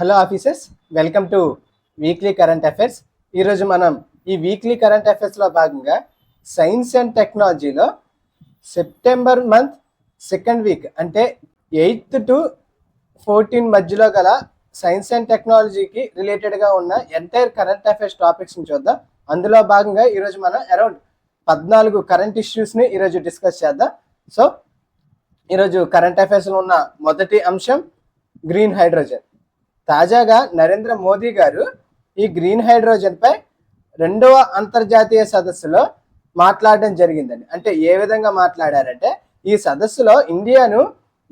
Hello officers, welcome two weekly current affairs. ఈరోజు మనం ఈ వీక్లీ కరెంట్ అఫైర్స్లో భాగంగా సైన్స్ అండ్ టెక్నాలజీలో సెప్టెంబర్ మంత్ సెకండ్ వీక్ అంటే 8th to 14 మధ్యలో గల సైన్స్ అండ్ టెక్నాలజీకి రిలేటెడ్గా ఉన్న ఎంటైర్ కరెంట్ అఫైర్స్ టాపిక్స్ని చూద్దాం. అందులో భాగంగా ఈరోజు మనం అరౌండ్ 14 కరెంట్ ఇష్యూస్ని ఈరోజు డిస్కస్ చేద్దాం. సో ఈరోజు కరెంట్ అఫైర్స్లో ఉన్న మొదటి అంశం గ్రీన్ హైడ్రోజన్. తాజాగా నరేంద్ర మోదీ గారు ఈ గ్రీన్ హైడ్రోజన్ పై 2వ అంతర్జాతీయ సదస్సులో మాట్లాడడం జరిగిందండి. అంటే ఏ విధంగా మాట్లాడారంటే, ఈ సదస్సులో ఇండియాను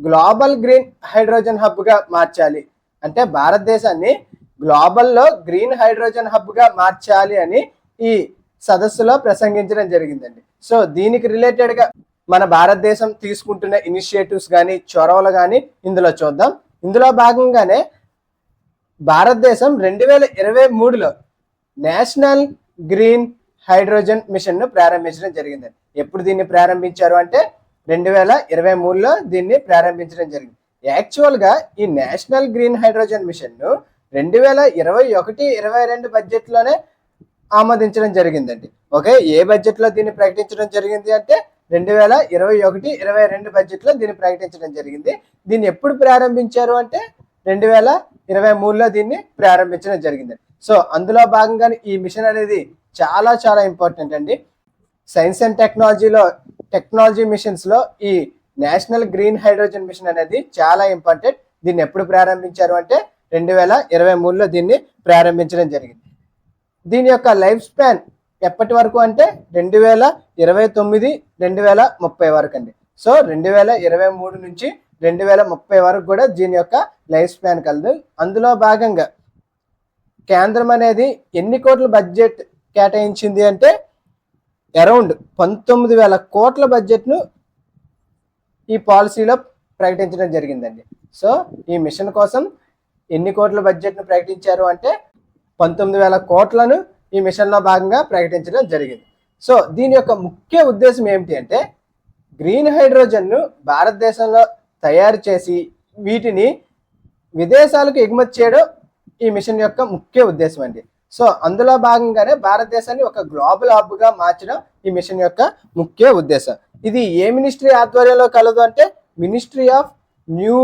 గ్లోబల్ గ్రీన్ హైడ్రోజన్ హబ్గా మార్చాలి, అంటే భారతదేశాన్ని గ్లోబల్లో గ్రీన్ హైడ్రోజన్ హబ్గా మార్చాలి అని ఈ సదస్సులో ప్రసంగించడం జరిగిందండి. సో దీనికి రిలేటెడ్గా మన భారతదేశం తీసుకుంటున్న ఇనిషియేటివ్స్ కానీ చొరవలు కానీ ఇందులో చూద్దాం. ఇందులో భాగంగానే భారతదేశం 2023లో నేషనల్ గ్రీన్ హైడ్రోజన్ మిషన్ను ప్రారంభించడం జరిగిందండి. ఎప్పుడు దీన్ని ప్రారంభించారు అంటే 2023లో దీన్ని ప్రారంభించడం జరిగింది. యాక్చువల్గా ఈ నేషనల్ గ్రీన్ హైడ్రోజన్ మిషన్ను 2021-22 బడ్జెట్లోనే ఆమోదించడం జరిగిందండి. ఓకే, ఏ బడ్జెట్లో దీన్ని ప్రకటించడం జరిగింది అంటే 2021-22 బడ్జెట్లో దీన్ని ప్రకటించడం జరిగింది. దీన్ని ఎప్పుడు ప్రారంభించారు అంటే 2023లో దీన్ని ప్రారంభించడం జరిగింది. సో అందులో భాగంగానే ఈ మిషన్ అనేది చాలా చాలా ఇంపార్టెంట్ అండి. సైన్స్ అండ్ టెక్నాలజీ మిషన్స్లో ఈ నేషనల్ గ్రీన్ హైడ్రోజన్ మిషన్ అనేది చాలా ఇంపార్టెంట్. దీన్ని ఎప్పుడు ప్రారంభించారు అంటే 2023లో దీన్ని ప్రారంభించడం జరిగింది. దీని యొక్క లైఫ్ స్పాన్ ఎప్పటి వరకు అంటే 2029-2030 వరకు అండి. సో 2023 నుంచి 2030 వరకు కూడా దీని యొక్క లైఫ్ స్పాన్ కలదు. అందులో భాగంగా కేంద్రం అనేది ఎన్ని కోట్ల బడ్జెట్ కేటాయించింది అంటే అరౌండ్ 19,000 కోట్ల బడ్జెట్ను ఈ పాలసీలో ప్రకటించడం జరిగిందండి. సో ఈ మిషన్ కోసం ఎన్ని కోట్ల బడ్జెట్ను ప్రకటించారు అంటే 19,000 కోట్లను ఈ మిషన్లో భాగంగా ప్రకటించడం జరిగింది. సో దీని యొక్క ముఖ్య ఉద్దేశం ఏమిటి అంటే గ్రీన్ హైడ్రోజన్ను భారతదేశంలో తయారు చేసి వీటిని విదేశాలకు ఎగుమతి చేయడం ఈ మిషన్ యొక్క ముఖ్య ఉద్దేశం అండి. సో అందులో భాగంగానే భారతదేశాన్ని ఒక గ్లోబల్ హబ్గా మార్చడం ఈ మిషన్ యొక్క ముఖ్య ఉద్దేశం. ఇది ఏ మినిస్ట్రీ ఆధ్వర్యంలో కలదు అంటే ministry of new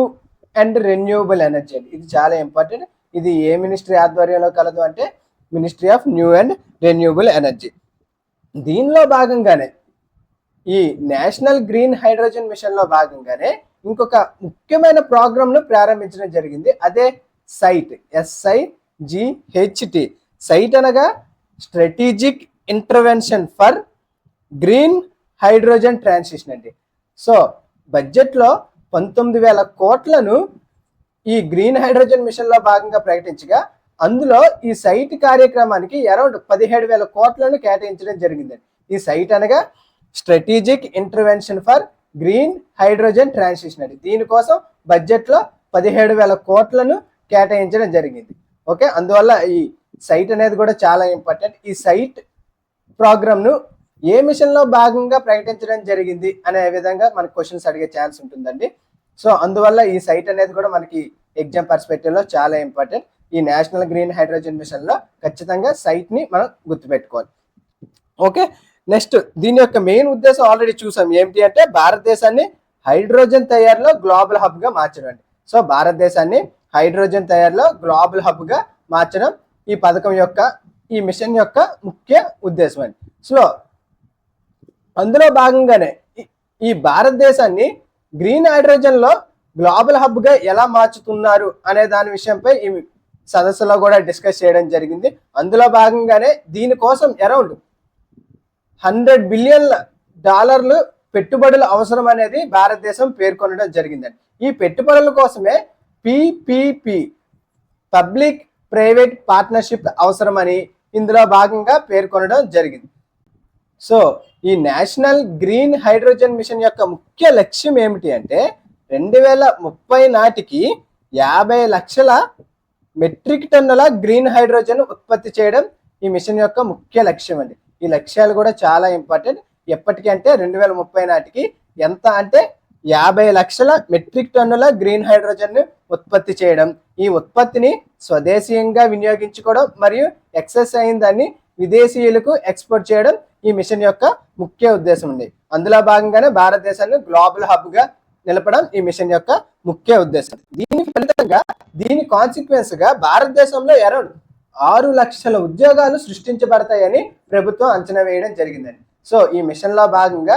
and renewable energy అండి. ఇది చాలా ఇంపార్టెంట్. ఇది ఏ మినిస్ట్రీ ఆధ్వర్యంలో కలదు అంటే ministry of new and renewable energy. దీనిలో భాగంగానే ఈ నేషనల్ గ్రీన్ హైడ్రోజన్ మిషన్లో భాగంగానే ఇంకొక ముఖ్యమైన ప్రోగ్రామ్ను ప్రారంభించడం జరిగింది. అదే సైట్, SIGHT. సైట్ అనగా strategic intervention for green hydrogen transition అండి. సో బడ్జెట్లో 19,000 కోట్లను ఈ గ్రీన్ హైడ్రోజన్ మిషన్లో భాగంగా ప్రకటించగా అందులో ఈ సైట్ కార్యక్రమానికి అరౌండ్ 17,000 కోట్లను కేటాయించడం జరిగిందండి. ఈ సైట్ అనగా strategic intervention for green hydrogen transition అండి. దీనికోసం బడ్జెట్లో 17,000 కోట్లను కేటాయించడం జరిగింది. ఓకే, అందువల్ల ఈ సైట్ అనేది కూడా చాలా ఇంపార్టెంట్. ఈ సైట్ ప్రోగ్రామ్ను ఏ మిషన్లో భాగంగా ప్రకటించడం జరిగింది అనే విధంగా మనకు క్వశ్చన్స్ అడిగే ఛాన్స్ ఉంటుందండి. సో అందువల్ల ఈ సైట్ అనేది కూడా మనకి ఎగ్జామ్ పర్స్పెక్టివ్లో చాలా ఇంపార్టెంట్. ఈ నేషనల్ గ్రీన్ హైడ్రోజన్ మిషన్లో ఖచ్చితంగా సైట్ని మనం గుర్తుపెట్టుకోవాలి. ఓకే, నెక్స్ట్ దీని యొక్క మెయిన్ ఉద్దేశం ఆల్రెడీ చూసాం. ఏమిటి అంటే భారతదేశాన్ని హైడ్రోజన్ తయారీలో గ్లోబల్ హబ్గా మార్చడం అండి. సో భారతదేశాన్ని హైడ్రోజన్ తయారీలో గ్లోబల్ హబ్గా మార్చడం ఈ పథకం యొక్క ఈ మిషన్ యొక్క ముఖ్య ఉద్దేశం అండి. సో అందులో భాగంగానే ఈ భారతదేశాన్ని గ్రీన్ హైడ్రోజన్లో గ్లోబల్ హబ్గా ఎలా మార్చుతున్నారు అనే దాని విషయంపై ఈ సదస్సులో కూడా డిస్కస్ చేయడం జరిగింది. అందులో భాగంగానే దీనికోసం అరౌండ్ $100 బిలియన్ పెట్టుబడుల అవసరం అనేది భారతదేశం పేర్కొనడం జరిగిందండి. ఈ పెట్టుబడుల కోసమే PPP, పబ్లిక్ ప్రైవేట్ పార్ట్నర్షిప్ అవసరమని ఇందులో భాగంగా పేర్కొనడం జరిగింది. సో ఈ నేషనల్ గ్రీన్ హైడ్రోజన్ మిషన్ యొక్క ముఖ్య లక్ష్యం ఏమిటి అంటే 2030 నాటికి 50 లక్షల మెట్రిక్ టన్నుల గ్రీన్ హైడ్రోజన్ ఉత్పత్తి చేయడం ఈ మిషన్ యొక్క ముఖ్య లక్ష్యం అండి. ఈ లక్ష్యాలు కూడా చాలా ఇంపార్టెంట్. ఎప్పటికీ అంటే 2030 నాటికి ఎంత అంటే 50 లక్షల మెట్రిక్ టన్నుల గ్రీన్ హైడ్రోజన్ ఉత్పత్తి చేయడం, ఈ ఉత్పత్తిని స్వదేశీయంగా వినియోగించుకోవడం మరియు ఎక్సెస్ అయిన దాన్ని విదేశీయులకు ఎక్స్పోర్ట్ చేయడం ఈ మిషన్ యొక్క ముఖ్య ఉద్దేశం ఉంది. అందులో భాగంగానే భారతదేశాన్ని గ్లోబల్ హబ్ గా నిలపడం ఈ మిషన్ యొక్క ముఖ్య ఉద్దేశం. దీని ఫలితంగా దీని కాన్సిక్వెన్స్ గా భారతదేశంలో అరౌండ్ 6 లక్షల ఉద్యోగాలు సృష్టించబడతాయని ప్రభుత్వం అంచనా వేయడం జరిగిందండి. సో ఈ మిషన్ లో భాగంగా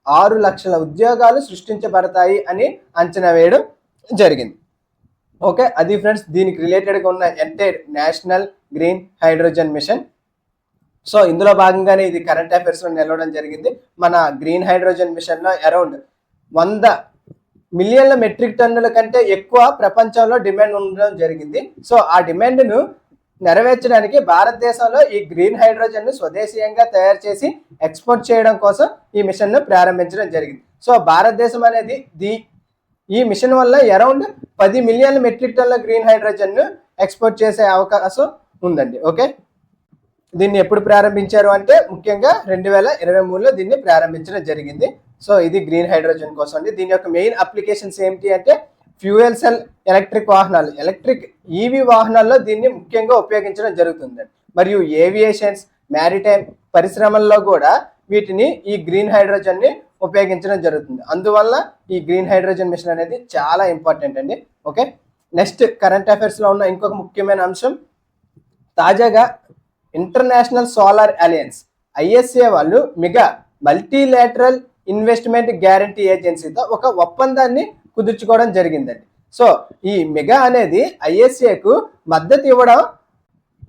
6 లక్షల ఉద్యోగాలు సృష్టించబడతాయి అని అంచనా వేయడం జరిగింది. ఓకే, అది ఫ్రెండ్స్ దీనికి రిలేటెడ్గా ఉన్న entire national green hydrogen mission. So ఇందులో భాగంగానే ఇది కరెంట్ అఫైర్స్ లో నిలవడం జరిగింది. మన గ్రీన్ హైడ్రోజన్ మిషన్ లో అరౌండ్ 100 మిలియన్ల మెట్రిక్ టన్నుల కంటే ఎక్కువ ప్రపంచంలో డిమాండ్ ఉండడం జరిగింది. సో ఆ డిమాండ్ ను నెరవేర్చడానికి భారతదేశంలో ఈ గ్రీన్ హైడ్రోజన్ ను స్వదేశీయంగా తయారు చేసి ఎక్స్పోర్ట్ చేయడం కోసం ఈ మిషన్ ను ప్రారంభించడం జరిగింది. సో భారతదేశం అనేది ఈ మిషన్ వల్ల అరౌండ్ 10 మిలియన్ల మెట్రిక్ టన్నుల గ్రీన్ హైడ్రోజన్ ను ఎక్స్పోర్ట్ చేసే అవకాశం ఉందండి. ఓకే, దీన్ని ఎప్పుడు ప్రారంభించారు అంటే ముఖ్యంగా 2023లో దీన్ని ప్రారంభించడం జరిగింది. సో ఇది గ్రీన్ హైడ్రోజన్ కోసం అండి. దీని యొక్క మెయిన్ అప్లికేషన్స్ ఏమిటి అంటే ఫ్యూయల్ సెల్ ఎలక్ట్రిక్ వాహనాలు, ఎలక్ట్రిక్ ఈవీ వాహనాల్లో దీన్ని ముఖ్యంగా ఉపయోగించడం జరుగుతుందండి. మరియు ఏవియేషన్స్, మ్యారిటైమ్ పరిశ్రమల్లో కూడా వీటిని ఈ గ్రీన్ హైడ్రోజన్ ని ఉపయోగించడం జరుగుతుంది. అందువల్ల ఈ గ్రీన్ హైడ్రోజన్ మిషన్ అనేది చాలా ఇంపార్టెంట్ అండి. ఓకే, నెక్స్ట్ కరెంట్ అఫైర్స్ లో ఉన్న ఇంకొక ముఖ్యమైన అంశం, తాజాగా ఇంటర్నేషనల్ సోలార్ అలయన్స్ ISA వాళ్ళు మెగా మల్టీలేటరల్ ఇన్వెస్ట్మెంట్ గ్యారంటీ ఏజెన్సీతో ఒక ఒప్పందాన్ని కుదుర్చుకోవడం జరిగిందండి. సో ఈ మెగా అనేది ISAకు మద్దతు ఇవ్వడం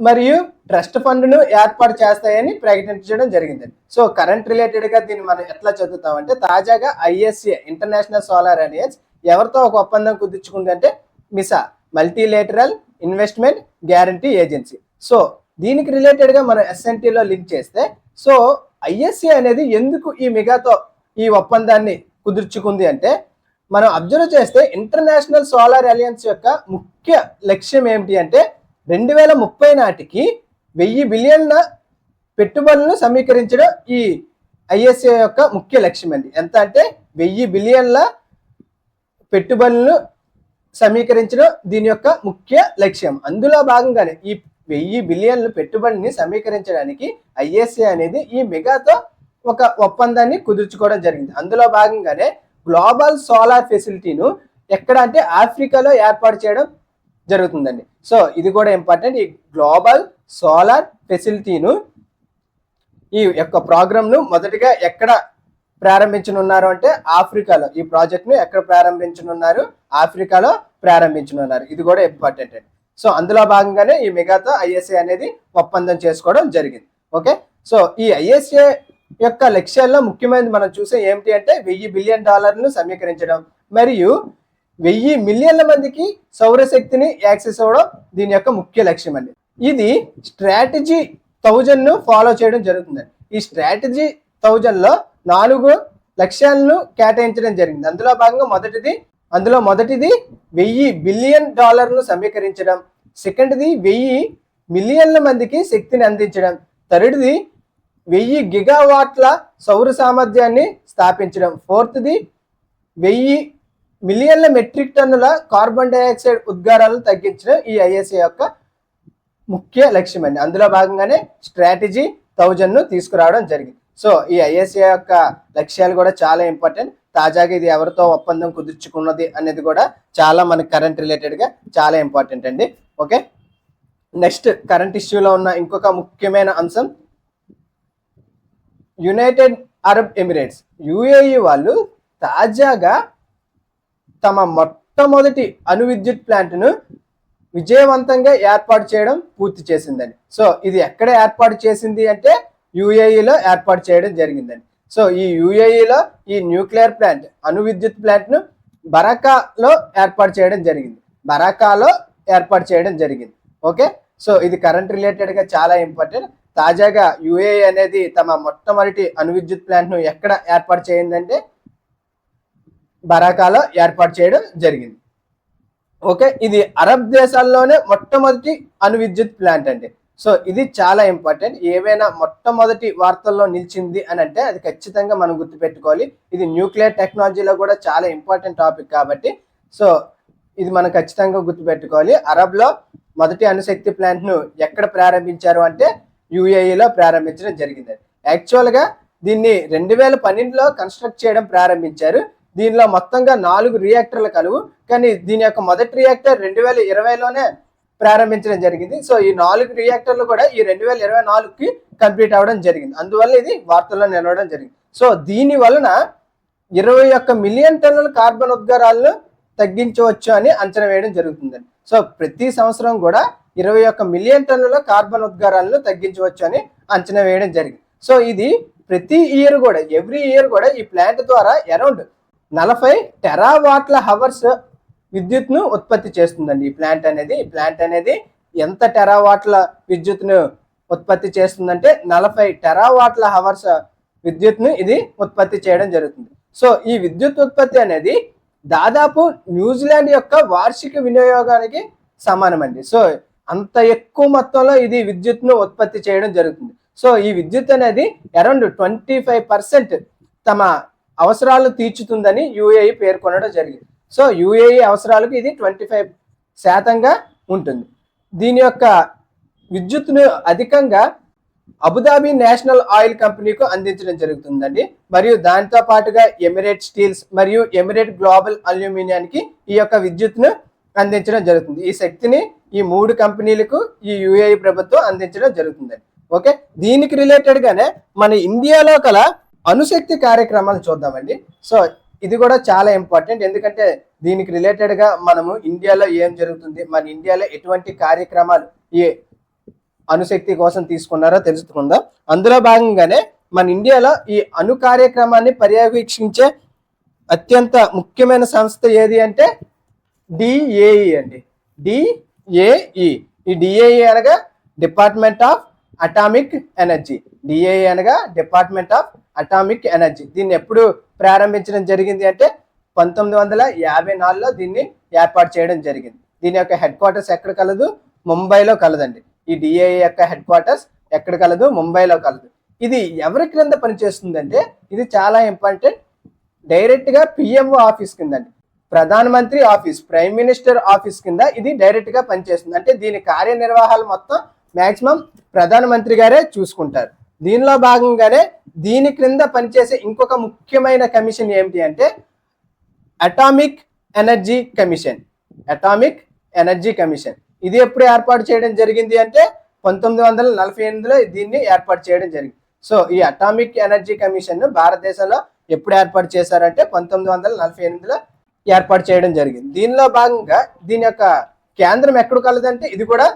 మరియు ట్రస్ట్ ఫండ్ను ఏర్పాటు చేస్తాయని ప్రకటించడం జరిగిందండి. సో కరెంట్ రిలేటెడ్గా దీన్ని మనం ఎట్లా చదువుతామంటే, తాజాగా ISA ఇంటర్నేషనల్ సోలార్ అలయన్స్ ఎవరితో ఒక ఒప్పందం కుదుర్చుకుందంటే మిసా multilateral investment guarantee agency. So దీనికి రిలేటెడ్గా మనం SNTలో లింక్ చేస్తే, సో ISA అనేది ఎందుకు ఈ మెగాతో ఈ ఒప్పందాన్ని కుదుర్చుకుంది అంటే, మనం అబ్జర్వ్ చేస్తే ఇంటర్నేషనల్ సోలార్ అలయన్స్ యొక్క ముఖ్య లక్ష్యం ఏమిటి అంటే 2030 నాటికి 1000 బిలియన్ల పెట్టుబడులను సమీకరించడం ఈ ISA యొక్క ముఖ్య లక్ష్యం అండి. ఎంత అంటే 1000 బిలియన్ల పెట్టుబడులను సమీకరించడం దీని యొక్క ముఖ్య లక్ష్యం. అందులో భాగంగానే ఈ 1000 బిలియన్ల పెట్టుబడిని సమీకరించడానికి ISA అనేది ఈ మెగాతో ఒక ఒప్పందాన్ని కుదుర్చుకోవడం జరిగింది. అందులో భాగంగానే గ్లోబల్ సోలార్ ఫెసిలిటీను ఎక్కడ అంటే ఆఫ్రికాలో ఏర్పాటు చేయడం జరుగుతుందండి. సో ఇది కూడా ఇంపార్టెంట్. ఈ గ్లోబల్ సోలార్ ఫెసిలిటీను ఈ యొక్క ప్రోగ్రామ్ను మొదటిగా ఎక్కడ ప్రారంభించనున్నారు అంటే ఆఫ్రికాలో. ఈ ప్రాజెక్ట్ను ఎక్కడ ప్రారంభించనున్నారు? ఆఫ్రికాలో ప్రారంభించనున్నారు. ఇది కూడా ఇంపార్టెంట్ అండి. సో అందులో భాగంగానే ఈ మెగాతో ISA అనేది ఒప్పందం చేసుకోవడం జరిగింది. ఓకే, సో ఈ ISA యొక్క లక్ష్యాల్లో ముఖ్యమైనది మనం చూసే ఏమిటి అంటే 1000 బిలియన్ డాలర్లను సమీకరించడం మరియు 1000 మిలియన్ల మందికి సౌరశక్తిని యాక్సెస్ అవ్వడం దీని యొక్క ముఖ్య లక్ష్యం అండి. ఇది స్ట్రాటజీ 1000ను ఫాలో చేయడం జరుగుతుందండి. ఈ స్ట్రాటజీ 1000లో 4 లక్ష్యాలను కేటాయించడం జరిగింది. అందులో భాగంగా మొదటిది 1000 బిలియన్ డాలర్ను సమీకరించడం, సెకండ్ది 1000 మిలియన్ల మందికి శక్తిని అందించడం, థర్డ్ది 1000 గిగావాట్ల సౌర సామర్థ్యాన్ని స్థాపించడం, ఫోర్త్ది 1000 మిలియన్ల మెట్రిక్ టన్నుల కార్బన్ డైఆక్సైడ్ ఉద్గారాలను తగ్గించడం ఈ ISA యొక్క ముఖ్య లక్ష్యం అండి. అందులో భాగంగానే స్ట్రాటజీ 1000ను తీసుకురావడం జరిగింది. సో ఈ ISA యొక్క లక్ష్యాలు కూడా చాలా ఇంపార్టెంట్. తాజాగా ఇది ఎవరితో ఒప్పందం కుదుర్చుకున్నది అనేది కూడా చాలా మనకి కరెంట్ రిలేటెడ్గా చాలా ఇంపార్టెంట్ అండి. ఓకే, నెక్స్ట్ కరెంట్ ఇష్యూలో ఉన్న ఇంకొక ముఖ్యమైన అంశం, యునైటెడ్ అరబ్ ఎమిరేట్స్ UAE వాళ్ళు తాజాగా తమ మొట్టమొదటి అణు విద్యుత్ ప్లాంట్ను విజయవంతంగా ఏర్పాటు చేయడం పూర్తి చేసిందండి. సో ఇది ఎక్కడ ఏర్పాటు చేసింది అంటే UAEలో ఏర్పాటు చేయడం జరిగిందండి. సో ఈ UAEలో ఈ న్యూక్లియర్ ప్లాంట్ అణు విద్యుత్ ప్లాంట్ను బరాకాలో ఏర్పాటు చేయడం జరిగింది. ఓకే, సో ఇది కరెంట్ రిలేటెడ్గా చాలా ఇంపార్టెంట్. తాజాగా UAE అనేది తమ మొట్టమొదటి అణు విద్యుత్ ప్లాంట్ను ఎక్కడ ఏర్పాటు చేయిందంటే బరాకాలో ఏర్పాటు చేయడం జరిగింది. ఓకే, ఇది అరబ్ దేశాల్లోనే మొట్టమొదటి అణు విద్యుత్ ప్లాంట్ అండి. సో ఇది చాలా ఇంపార్టెంట్. ఏవైనా మొట్టమొదటి వార్తల్లో నిలిచింది అని అంటే అది ఖచ్చితంగా మనం గుర్తుపెట్టుకోవాలి. ఇది న్యూక్లియర్ టెక్నాలజీలో కూడా చాలా ఇంపార్టెంట్ టాపిక్ కాబట్టి. సో ఇది మనం ఖచ్చితంగా గుర్తుపెట్టుకోవాలి. అరబ్లో మొదటి అణుశక్తి ప్లాంట్ ను ఎక్కడ ప్రారంభించారు అంటే యుఏఈలో ప్రారంభించడం జరిగింది. యాక్చువల్గా దీన్ని 2012లో కన్స్ట్రక్ట్ చేయడం ప్రారంభించారు. దీనిలో మొత్తంగా 4 రియాక్టర్లు కలువు, కానీ దీని యొక్క మొదటి రియాక్టర్ 2020లోనే ప్రారంభించడం జరిగింది. సో ఈ 4 రియాక్టర్లు కూడా ఈ 2024కి కంప్లీట్ అవ్వడం జరిగింది. అందువల్ల ఇది వార్తల్లో నిలవడం జరిగింది. సో దీని వలన 21 మిలియన్ టన్నుల కార్బన్ ఉద్గారాలను తగ్గించవచ్చు అని అంచనా వేయడం జరుగుతుందండి. సో ప్రతి సంవత్సరం కూడా 21 మిలియన్ టన్నుల కార్బన్ ఉద్గారాలను తగ్గించవచ్చు అని అంచనా వేయడం జరిగింది. సో ఇది ప్రతి ఇయర్ కూడా ఎవ్రీ ఇయర్ కూడా ఈ ప్లాంట్ ద్వారా అరౌండ్ 40 టెరావాట్ల హవర్స్ విద్యుత్ను ఉత్పత్తి చేస్తుందండి. ఈ ప్లాంట్ అనేది ఎంత టెరావాట్ల విద్యుత్ను ఉత్పత్తి చేస్తుందంటే 40 టెరావాట్ల హవర్స్ విద్యుత్ను ఇది ఉత్పత్తి చేయడం జరుగుతుంది. సో ఈ విద్యుత్ ఉత్పత్తి అనేది దాదాపు న్యూజిలాండ్ యొక్క వార్షిక వినియోగానికి సమానమండి. సో అంత ఎక్కువ మొత్తంలో ఇది విద్యుత్ను ఉత్పత్తి చేయడం జరుగుతుంది. సో ఈ విద్యుత్ అనేది అరౌండ్ 25% తమ అవసరాలు తీర్చుతుందని యుఏఈ పేర్కొనడం జరిగింది. సో యుఏఈ అవసరాలకు ఇది 25% ఉంటుంది. దీని యొక్క విద్యుత్ను అధికంగా అబుదాబి నేషనల్ ఆయిల్ కంపెనీకు అందించడం జరుగుతుందండి. మరియు దాంతో పాటుగా ఎమిరేట్ స్టీల్స్ మరియు ఎమిరేట్ గ్లోబల్ అల్యూమినియానికి ఈ యొక్క విద్యుత్ను అందించడం జరుగుతుంది. ఈ శక్తిని ఈ 3 కంపెనీలకు ఈ యుఏఈ ప్రభుత్వం అందించడం జరుగుతుందండి. ఓకే, దీనికి రిలేటెడ్ గానే మన ఇండియాలో కల అణుశక్తి కార్యక్రమాలు చూద్దామండి. సో ఇది కూడా చాలా ఇంపార్టెంట్, ఎందుకంటే దీనికి రిలేటెడ్ గా మనము ఇండియాలో ఏం జరుగుతుంది, మన ఇండియాలో ఎటువంటి కార్యక్రమాలు ఈ అణుశక్తి కోసం తీసుకున్నారో తెలుసుకుందాం. అందులో భాగంగానే మన ఇండియాలో ఈ అణు కార్యక్రమాన్ని పర్యవేక్షించే అత్యంత ముఖ్యమైన సంస్థ ఏది అంటే డిఏఈ అండి. డిఏఈ. ఈ డిఏఈ అనగా department of atomic energy. DAE అనగా డిపార్ట్మెంట్ ఆఫ్ అటామిక్ ఎనర్జీ. దీన్ని ఎప్పుడు ప్రారంభించడం జరిగింది అంటే 1954లో దీన్ని ఏర్పాటు చేయడం జరిగింది. దీని యొక్క హెడ్ క్వార్టర్స్ ఎక్కడ కలదు? ముంబైలో కలదండి. ఈ డిఏఈ యొక్క హెడ్ క్వార్టర్స్ ఎక్కడ కలదు? ముంబైలో కలదు. ఇది ఎవరి క్రింద పనిచేస్తుందంటే ఇది చాలా ఇంపార్టెంట్. డైరెక్ట్ గా పిఎంఓ ఆఫీస్ కింద అండి, ప్రధానమంత్రి ఆఫీస్, ప్రైమ్ మినిస్టర్ ఆఫీస్ కింద ఇది డైరెక్ట్ గా పనిచేస్తుంది. అంటే దీని కార్యనిర్వాహాలు మొత్తం మాక్సిమం ప్రధానమంత్రి గారే చూసుకుంటారు. దీనిలో భాగంగానే దీని క్రింద పనిచేసే ఇంకొక ముఖ్యమైన కమిషన్ ఏమిటి అంటే atomic energy commission. Atomic energy commission ఇది ఎప్పుడు ఏర్పాటు చేయడం జరిగింది అంటే 1948లో దీన్ని ఏర్పాటు చేయడం జరిగింది. సో ఈ అటామిక్ ఎనర్జీ కమిషన్ భారతదేశంలో ఎప్పుడు ఏర్పాటు చేశారంటే 1948లో ఏర్పాటు చేయడం జరిగింది. దీనిలో భాగంగా దీని యొక్క కేంద్రం ఎక్కడ కలదంటే ఇది కూడా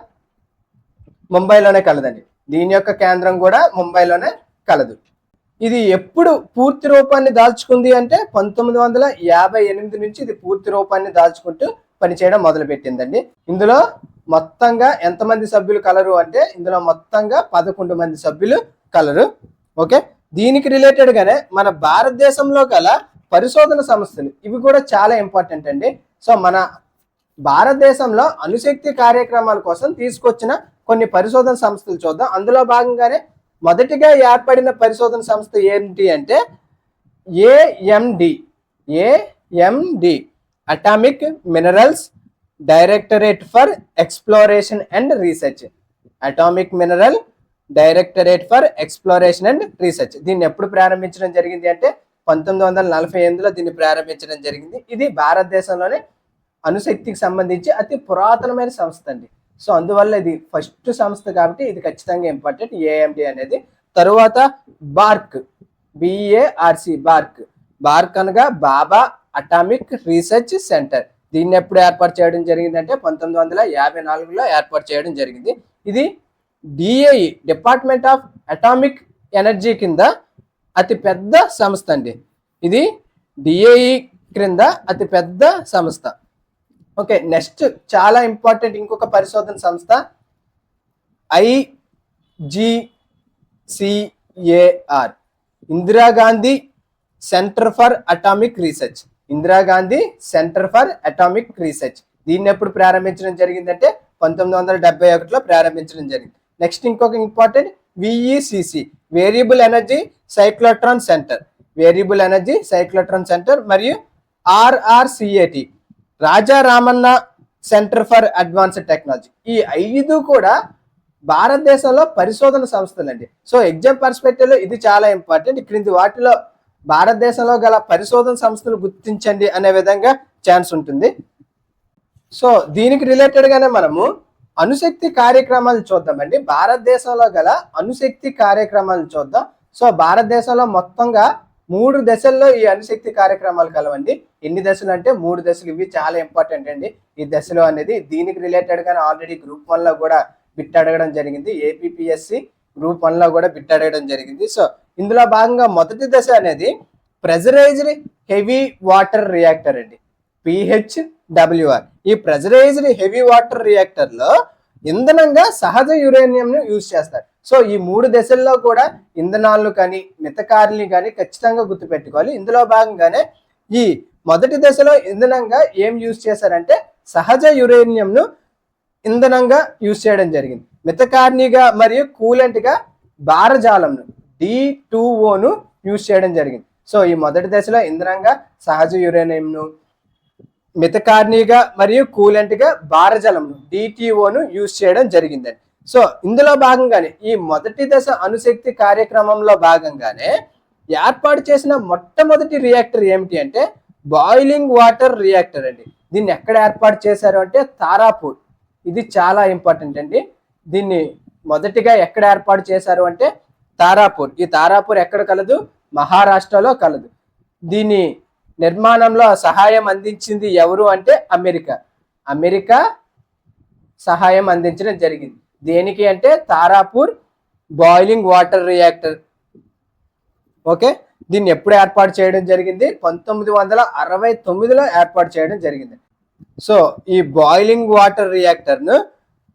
ముంబైలోనే కలదండి. దీని యొక్క కేంద్రం కూడా ముంబైలోనే కలదు. ఇది ఎప్పుడు పూర్తి రూపాన్ని దాల్చుకుంది అంటే 1958 నుంచి ఇది పూర్తి రూపాన్ని దాల్చుకుంటూ పనిచేయడం మొదలుపెట్టిందండి. ఇందులో మొత్తంగా ఎంతమంది సభ్యులు కలరు అంటే ఇందులో మొత్తంగా 11 మంది సభ్యులు కలరు. ఓకే, దీనికి రిలేటెడ్ గానే మన భారతదేశంలో గల పరిశోధన సంస్థలు ఇవి కూడా చాలా ఇంపార్టెంట్ అండి. సో మన భారతదేశంలో అణుశక్తి కార్యక్రమాల కోసం తీసుకొచ్చిన కొన్ని పరిశోధన సంస్థలు చూద్దాం. అందులో భాగంగానే మొదటిగా ఏర్పడిన పరిశోధన సంస్థ ఏంటి అంటే AMD atomic minerals directorate for exploration and research. Atomic mineral directorate for exploration and research. దీన్ని ఎప్పుడు ప్రారంభించడం జరిగింది అంటే 1948లో దీన్ని ప్రారంభించడం జరిగింది. ఇది భారతదేశంలోనే అణుశక్తికి సంబంధించి అతి పురాతనమైన సంస్థ అండి. సో అందువల్ల ఇది ఫస్ట్ సంస్థ కాబట్టి ఇది ఖచ్చితంగా ఇంపార్టెంట్ ఏఎండి అనేది. తరువాత బార్క్, బిఏఆర్సి, బార్క్ అనగా బాబా అటామిక్ రీసెర్చ్ సెంటర్. దీన్ని ఎప్పుడు ఏర్పాటు చేయడం జరిగింది అంటే 1954లో ఏర్పాటు చేయడం జరిగింది. ఇది DAE department of atomic energy కింద అతి పెద్ద సంస్థ అండి. ఇది డిఏఈ క్రింద అతి పెద్ద సంస్థ. ఓకే, నెక్స్ట్ చాలా ఇంపార్టెంట్ ఇంకొక పరిశోధన సంస్థ ఐజిసిఏఆర్, Indira Gandhi centre for atomic research. Indira Gandhi centre for atomic research. దీన్ని ఎప్పుడు ప్రారంభించడం జరిగిందంటే 1971లో ప్రారంభించడం జరిగింది. నెక్స్ట్ ఇంకొక important విఈసిసి, variable energy cyclotron centre. మరియు ఆర్ఆర్సిఏటి, Raja Ramanna centre for advanced technology. ఈ 5 కూడా భారతదేశంలో పరిశోధన సంస్థలు అండి. సో ఎగ్జామ్ పర్స్పెక్టివ్ లో ఇది చాలా ఇంపార్టెంట్. క్రింది వాటిలో భారతదేశంలో గల పరిశోధన సంస్థలు గుర్తించండి అనే విధంగా ఛాన్స్ ఉంటుంది. సో దీనికి రిలేటెడ్ గానే మనము అణుశక్తి కార్యక్రమాలు చూద్దామండి. భారతదేశంలో గల అణుశక్తి కార్యక్రమాలు చూద్దాం. సో భారతదేశంలో మొత్తంగా 3 దశల్లో ఈ అణుశక్తి కార్యక్రమాలు కలవండి. ఎన్ని దశలు అంటే 3 దశలు. ఇవి చాలా ఇంపార్టెంట్ అండి ఈ దశలు అనేది. దీనికి రిలేటెడ్ గానే ఆల్రెడీ గ్రూప్ 1 లో కూడా బిట్ అడగడం జరిగింది. ఏపీపీఎస్సి గ్రూప్ 1 లో కూడా బిట్ అడగడం జరిగింది. సో ఇందులో భాగంగా మొదటి దశ అనేది ప్రెజరైజ్డ్ హెవీ వాటర్ రియాక్టర్ అండి, PHWR. ఈ ప్రెజరైజ్డ్ హెవీ వాటర్ రియాక్టర్ లో ఇంధనంగా సహజ యురేనియం ను యూజ్ చేస్తారు. సో ఈ 3 దశల్లో కూడా ఇంధనాలను కానీ మితకారుల్ని కానీ ఖచ్చితంగా గుర్తుపెట్టుకోవాలి. ఇందులో భాగంగానే ఈ మొదటి దశలో ఇంధనంగా ఏం యూజ్ చేశారంటే సహజ యురేనియం ను ఇంధనంగా యూజ్ చేయడం జరిగింది. మితకార్నిగా మరియు కూలెంట్ గా భారజాలంను D2O ను యూజ్ చేయడం జరిగింది. సో ఈ మొదటి దశలో ఇంధనంగా సహజ యురేనియంను, మితకార్నిగా మరియు కూలెంట్ గా భారజలంను DTO ను యూజ్ చేయడం జరిగిందండి. సో ఇందులో భాగంగానే ఈ మొదటి దశ అణుశక్తి కార్యక్రమంలో భాగంగానే ఏర్పాటు చేసిన మొట్టమొదటి రియాక్టర్ ఏమిటి అంటే బాయిలింగ్ వాటర్ రియాక్టర్ అండి. దీన్ని ఎక్కడ ఏర్పాటు చేశారు అంటే తారాపూర్. ఇది చాలా ఇంపార్టెంట్ అండి. దీన్ని మొదటిగా ఎక్కడ ఏర్పాటు చేశారు అంటే తారాపూర్. ఈ తారాపూర్ ఎక్కడ కలదు? మహారాష్ట్రలో కలదు. దీని నిర్మాణంలో సహాయం అందించింది ఎవరు అంటే అమెరికా సహాయం అందించడం జరిగింది. దేనికి అంటే Tarapur boiling water reactor. Okay, దీన్ని ఎప్పుడు ఏర్పాటు చేయడం జరిగింది? 1969లో ఏర్పాటు చేయడం జరిగింది. సో ఈ బాయిలింగ్ వాటర్ రియాక్టర్ ను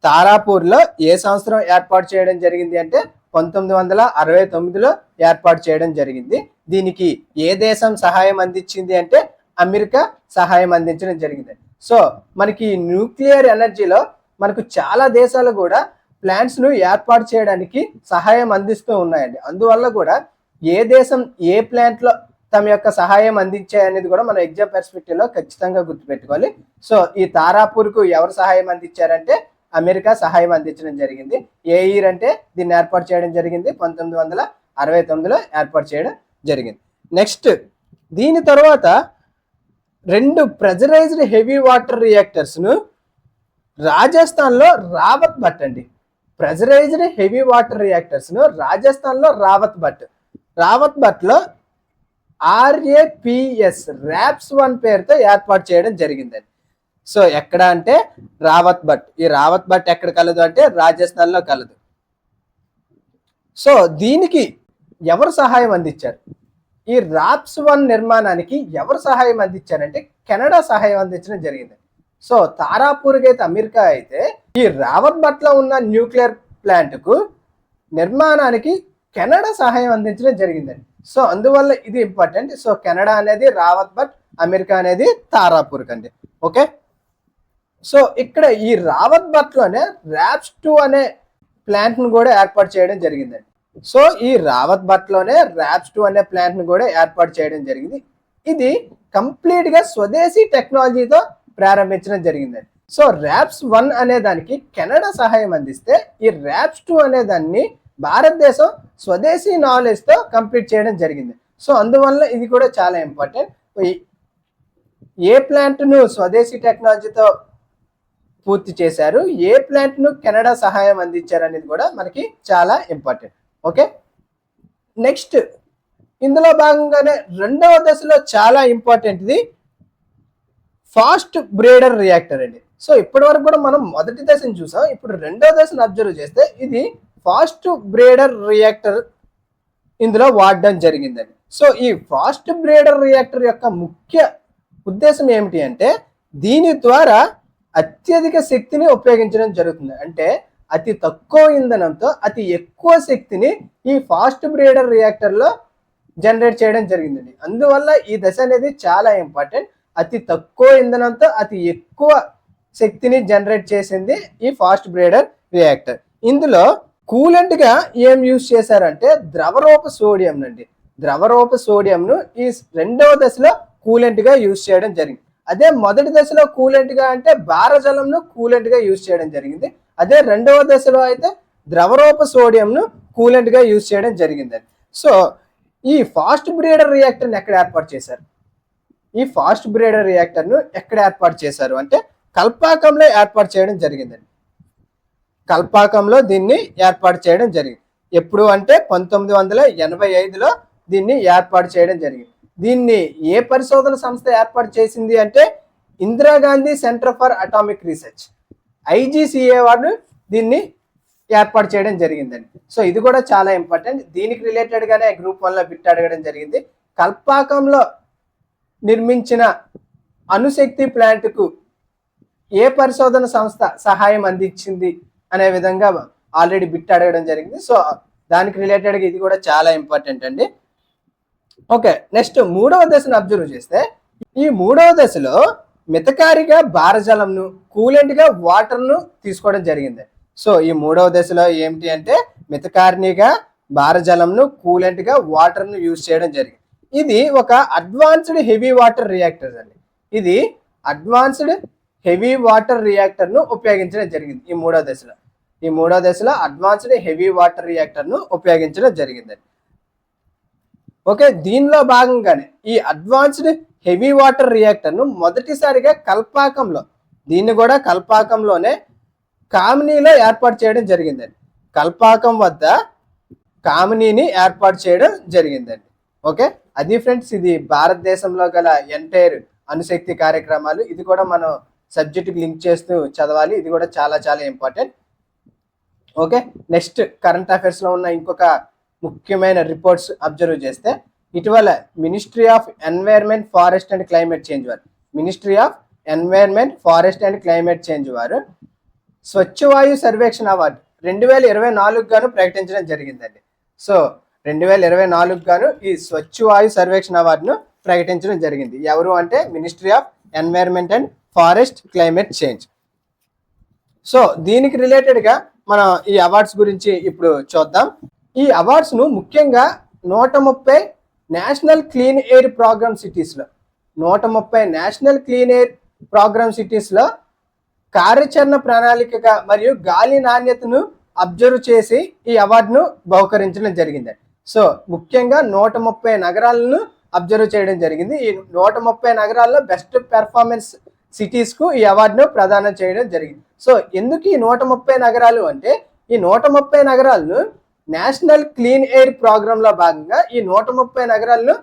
తారాపూర్ లో ఏ సంవత్సరం ఏర్పాటు చేయడం జరిగింది అంటే 1969లో ఏర్పాటు చేయడం జరిగింది. దీనికి ఏ దేశం సహాయం అందించింది అంటే అమెరికా సహాయం అందించడం జరిగింది. సో మనకి న్యూక్లియర్ ఎనర్జీలో మనకు చాలా దేశాలు కూడా ప్లాంట్స్ ను ఏర్పాటు చేయడానికి సహాయం అందిస్తూ ఉన్నాయండి. అందువల్ల కూడా ఏ దేశం ఏ ప్లాంట్ లో తమ యొక్క సహాయం అందించాయి అనేది కూడా మనం ఎగ్జామ్ పర్స్పెక్టివ్ లో ఖచ్చితంగా గుర్తుపెట్టుకోవాలి. సో ఈ తారాపూర్ కు ఎవరు సహాయం అందించారంటే అమెరికా సహాయం అందించడం జరిగింది. ఏ ఇయర్ అంటే దీన్ని ఏర్పాటు చేయడం జరిగింది 1969లో ఏర్పాటు చేయడం జరిగింది. నెక్స్ట్ దీని తర్వాత 2 ప్రెజరైజ్డ్ హెవీ వాటర్ రియాక్టర్స్ ను రాజస్థాన్ లో రావత్ భట్ అండి. ప్రెజరైజ్డ్ హెవీ వాటర్ రియాక్టర్స్ ను రాజస్థాన్ లో రావత్ భట్ లో RAPS-1 పేరుతో ఏర్పాటు చేయడం జరిగిందండి. సో ఎక్కడ అంటే రావత్ భట్. ఈ రావత్ భట్ ఎక్కడ కలదు అంటే రాజస్థాన్ లో కలదు. సో దీనికి ఎవరు సహాయం అందించారు? ఈ RAPS-1 నిర్మాణానికి ఎవరు సహాయం అందించారంటే కెనడా సహాయం అందించడం జరిగింది. సో తారాపూర్కి అయితే అమెరికా అయితే ఈ రావత్ భట్ లో ఉన్న న్యూక్లియర్ ప్లాంట్ కు నిర్మాణానికి కెనడా సహాయం అందించడం జరిగిందండి. సో అందువల్ల ఇది ఇంపార్టెంట్. సో కెనడా అనేది రావత్ భట్, అమెరికా అనేది తారాపూర్ కండి. ఓకే, సో ఇక్కడ ఈ రావత్ భట్ లోనే RAPS-2 అనే ప్లాంట్ ను కూడా ఏర్పాటు చేయడం జరిగిందండి. సో ఈ రావత్ భట్ లోనే RAPS-2 అనే ప్లాంట్ ను కూడా ఏర్పాటు చేయడం జరిగింది. ఇది కంప్లీట్ గా స్వదేశీ టెక్నాలజీతో ప్రారంభించడం జరిగిందండి. సో RAPS-1 అనే దానికి కెనడా సహాయం అందిస్తే ఈ RAPS-2 అనే దాన్ని భారతదేశం స్వదేశీ నాలెడ్జ్ తో కంప్లీట్ చేయడం జరిగింది. సో అందువల్ల ఇది కూడా చాలా ఇంపార్టెంట్. ఏ ప్లాంట్ ను స్వదేశీ టెక్నాలజీతో పూర్తి చేశారు, ఏ ప్లాంట్ ను కెనడా సహాయం అందించారు అనేది కూడా మనకి చాలా ఇంపార్టెంట్. ఓకే, నెక్స్ట్ ఇందులో భాగంగానే 2వ దశలో చాలా ఇంపార్టెంట్ ఇది ఫాస్ట్ బ్రేడర్ రియాక్టర్ అండి. సో ఇప్పటి వరకు కూడా మనం మొదటి దశను చూసాం. ఇప్పుడు 2వ దశను అబ్జర్వ్ చేస్తే ఇది ఫాస్ట్ బ్రేడర్ రియాక్టర్ ఇందులో వాడడం జరిగిందండి. సో ఈ ఫాస్ట్ బ్రేడర్ రియాక్టర్ యొక్క ముఖ్య ఉద్దేశం ఏమిటి అంటే దీని ద్వారా అత్యధిక శక్తిని ఉపయోగించడం జరుగుతుంది. అంటే అతి తక్కువ ఇంధనంతో అతి ఎక్కువ శక్తిని ఈ ఫాస్ట్ బ్రేడర్ రియాక్టర్ లో జనరేట్ చేయడం జరిగిందండి. అందువల్ల ఈ దశ అనేది చాలా ఇంపార్టెంట్. అతి తక్కువ ఇంధనంతో అతి ఎక్కువ శక్తిని జనరేట్ చేసింది ఈ ఫాస్ట్ బ్రేడర్ రియాక్టర్. ఇందులో కూలెంట్ గా ఏం యూజ్ చేశారంటే ద్రవరూప సోడియం నండి. ద్రవరూప సోడియం ను ఈ 2వ దశలో కూలెంట్ గా యూజ్ చేయడం జరిగింది. అదే మొదటి దశలో కూలెంట్ గా అంటే భారజలంను కూలెంట్ గా యూజ్ చేయడం జరిగింది. అదే రెండవ దశలో అయితే ద్రవరూప సోడియంను కూలెంట్ గా యూజ్ చేయడం జరిగిందండి. సో ఈ ఫాస్ట్ బ్రీడర్ రియాక్టర్ని ఎక్కడ ఏర్పాటు చేశారు? ఈ ఫాస్ట్ బ్రీడర్ రియాక్టర్ను ఎక్కడ ఏర్పాటు చేశారు అంటే కల్పాకంలో ఏర్పాటు చేయడం జరిగిందండి. కల్పాకంలో దీన్ని ఏర్పాటు చేయడం జరిగింది. ఎప్పుడు అంటే 1985లో దీన్ని ఏర్పాటు చేయడం జరిగింది. దీన్ని ఏ పరిశోధన సంస్థ ఏర్పాటు చేసింది అంటే Indira Gandhi centre for atomic research, IGCA వారు దీన్ని ఏర్పాటు చేయడం జరిగిందండి. సో ఇది కూడా చాలా ఇంపార్టెంట్. దీనికి రిలేటెడ్ గానే గ్రూప్ 1లో బిట్ అడగడం జరిగింది. కల్పాకంలో నిర్మించిన అణుశక్తి ప్లాంట్కు ఏ పరిశోధన సంస్థ సహాయం అందించింది అనే విధంగా ఆల్రెడీ బిట్ అడగడం జరిగింది. సో దానికి రిలేటెడ్గా ఇది కూడా చాలా ఇంపార్టెంట్ అండి. ఓకే, నెక్స్ట్ మూడవ దశను అబ్జర్వ్ చేస్తే ఈ మూడవ దశలో మితకారిగా భారజలంను కూలెంట్గా వాటర్ను తీసుకోవడం జరిగింది. సో ఈ మూడవ దశలో ఏమిటి అంటే మితకారినిగా భారజలంను కూలెంట్గా వాటర్ను యూజ్ చేయడం జరిగింది. ఇది ఒక అడ్వాన్స్డ్ హెవీ వాటర్ రియాక్టర్ అండి. ఇది అడ్వాన్స్డ్ హెవీ వాటర్ రియాక్టర్ను ఉపయోగించడం జరిగింది ఈ మూడో దశలో అడ్వాన్స్డ్ హెవీ వాటర్ రియాక్టర్ను ఉపయోగించడం జరిగిందండి. ఓకే, దీనిలో భాగంగానే ఈ అడ్వాన్స్డ్ హెవీ వాటర్ రియాక్టర్ను మొదటిసారిగా దీన్ని కూడా కల్పాకంలోనే కామినీలో ఏర్పాటు చేయడం జరిగిందండి. కల్పాకం వద్ద కామినీని ఏర్పాటు చేయడం జరిగిందండి. ఓకే, అది ఫ్రెండ్స్ ఇది భారతదేశంలో గల ఎంటైర్ అణుశక్తి కార్యక్రమాలు. ఇది కూడా మనం సబ్జెక్ట్కి లింక్ చేస్తూ చదవాలి. ఇది కూడా చాలా చాలా ఇంపార్టెంట్. ఓకే, నెక్స్ట్ కరెంట్ అఫైర్స్లో ఉన్న ఇంకొక ముఖ్యమైన రిపోర్ట్స్ అబ్జర్వ్ చేస్తే ఇటీవల ministry of environment forest and climate change వారు స్వచ్ఛ వాయు సర్వేక్షణ అవార్డు 2024 గాను ప్రకటించడం జరిగిందండి. సో 2024 గాను ఈ స్వచ్ఛ వాయు సర్వేక్షణ అవార్డును ప్రకటించడం జరిగింది. ఎవరు అంటే ministry of environment and forest climate change. So దీనికి రిలేటెడ్గా మనం ఈ అవార్డ్స్ గురించి ఇప్పుడు చూద్దాం. ఈ అవార్డ్స్ను ముఖ్యంగా 130 నేషనల్ క్లీన్ ఎయిర్ ప్రోగ్రామ్ సిటీస్లో 130 నేషనల్ క్లీన్ ఎయిర్ ప్రోగ్రామ్ సిటీస్లో కార్యాచరణ ప్రణాళికగా మరియు గాలి నాణ్యతను అబ్జర్వ్ చేసి ఈ అవార్డును బహుకరించడం జరిగింది. సో ముఖ్యంగా 130 నగరాలను అబ్జర్వ్ చేయడం జరిగింది. ఈ 130 నగరాల్లో బెస్ట్ పెర్ఫార్మెన్స్ సిటీస్కు ఈ అవార్డును ప్రదానం చేయడం జరిగింది. సో ఎందుకు ఈ 130 నగరాలు అంటే ఈ 130 నగరాలను నేషనల్ క్లీన్ ఎయిర్ ప్రోగ్రాంలో భాగంగా ఈ 130 నగరాలను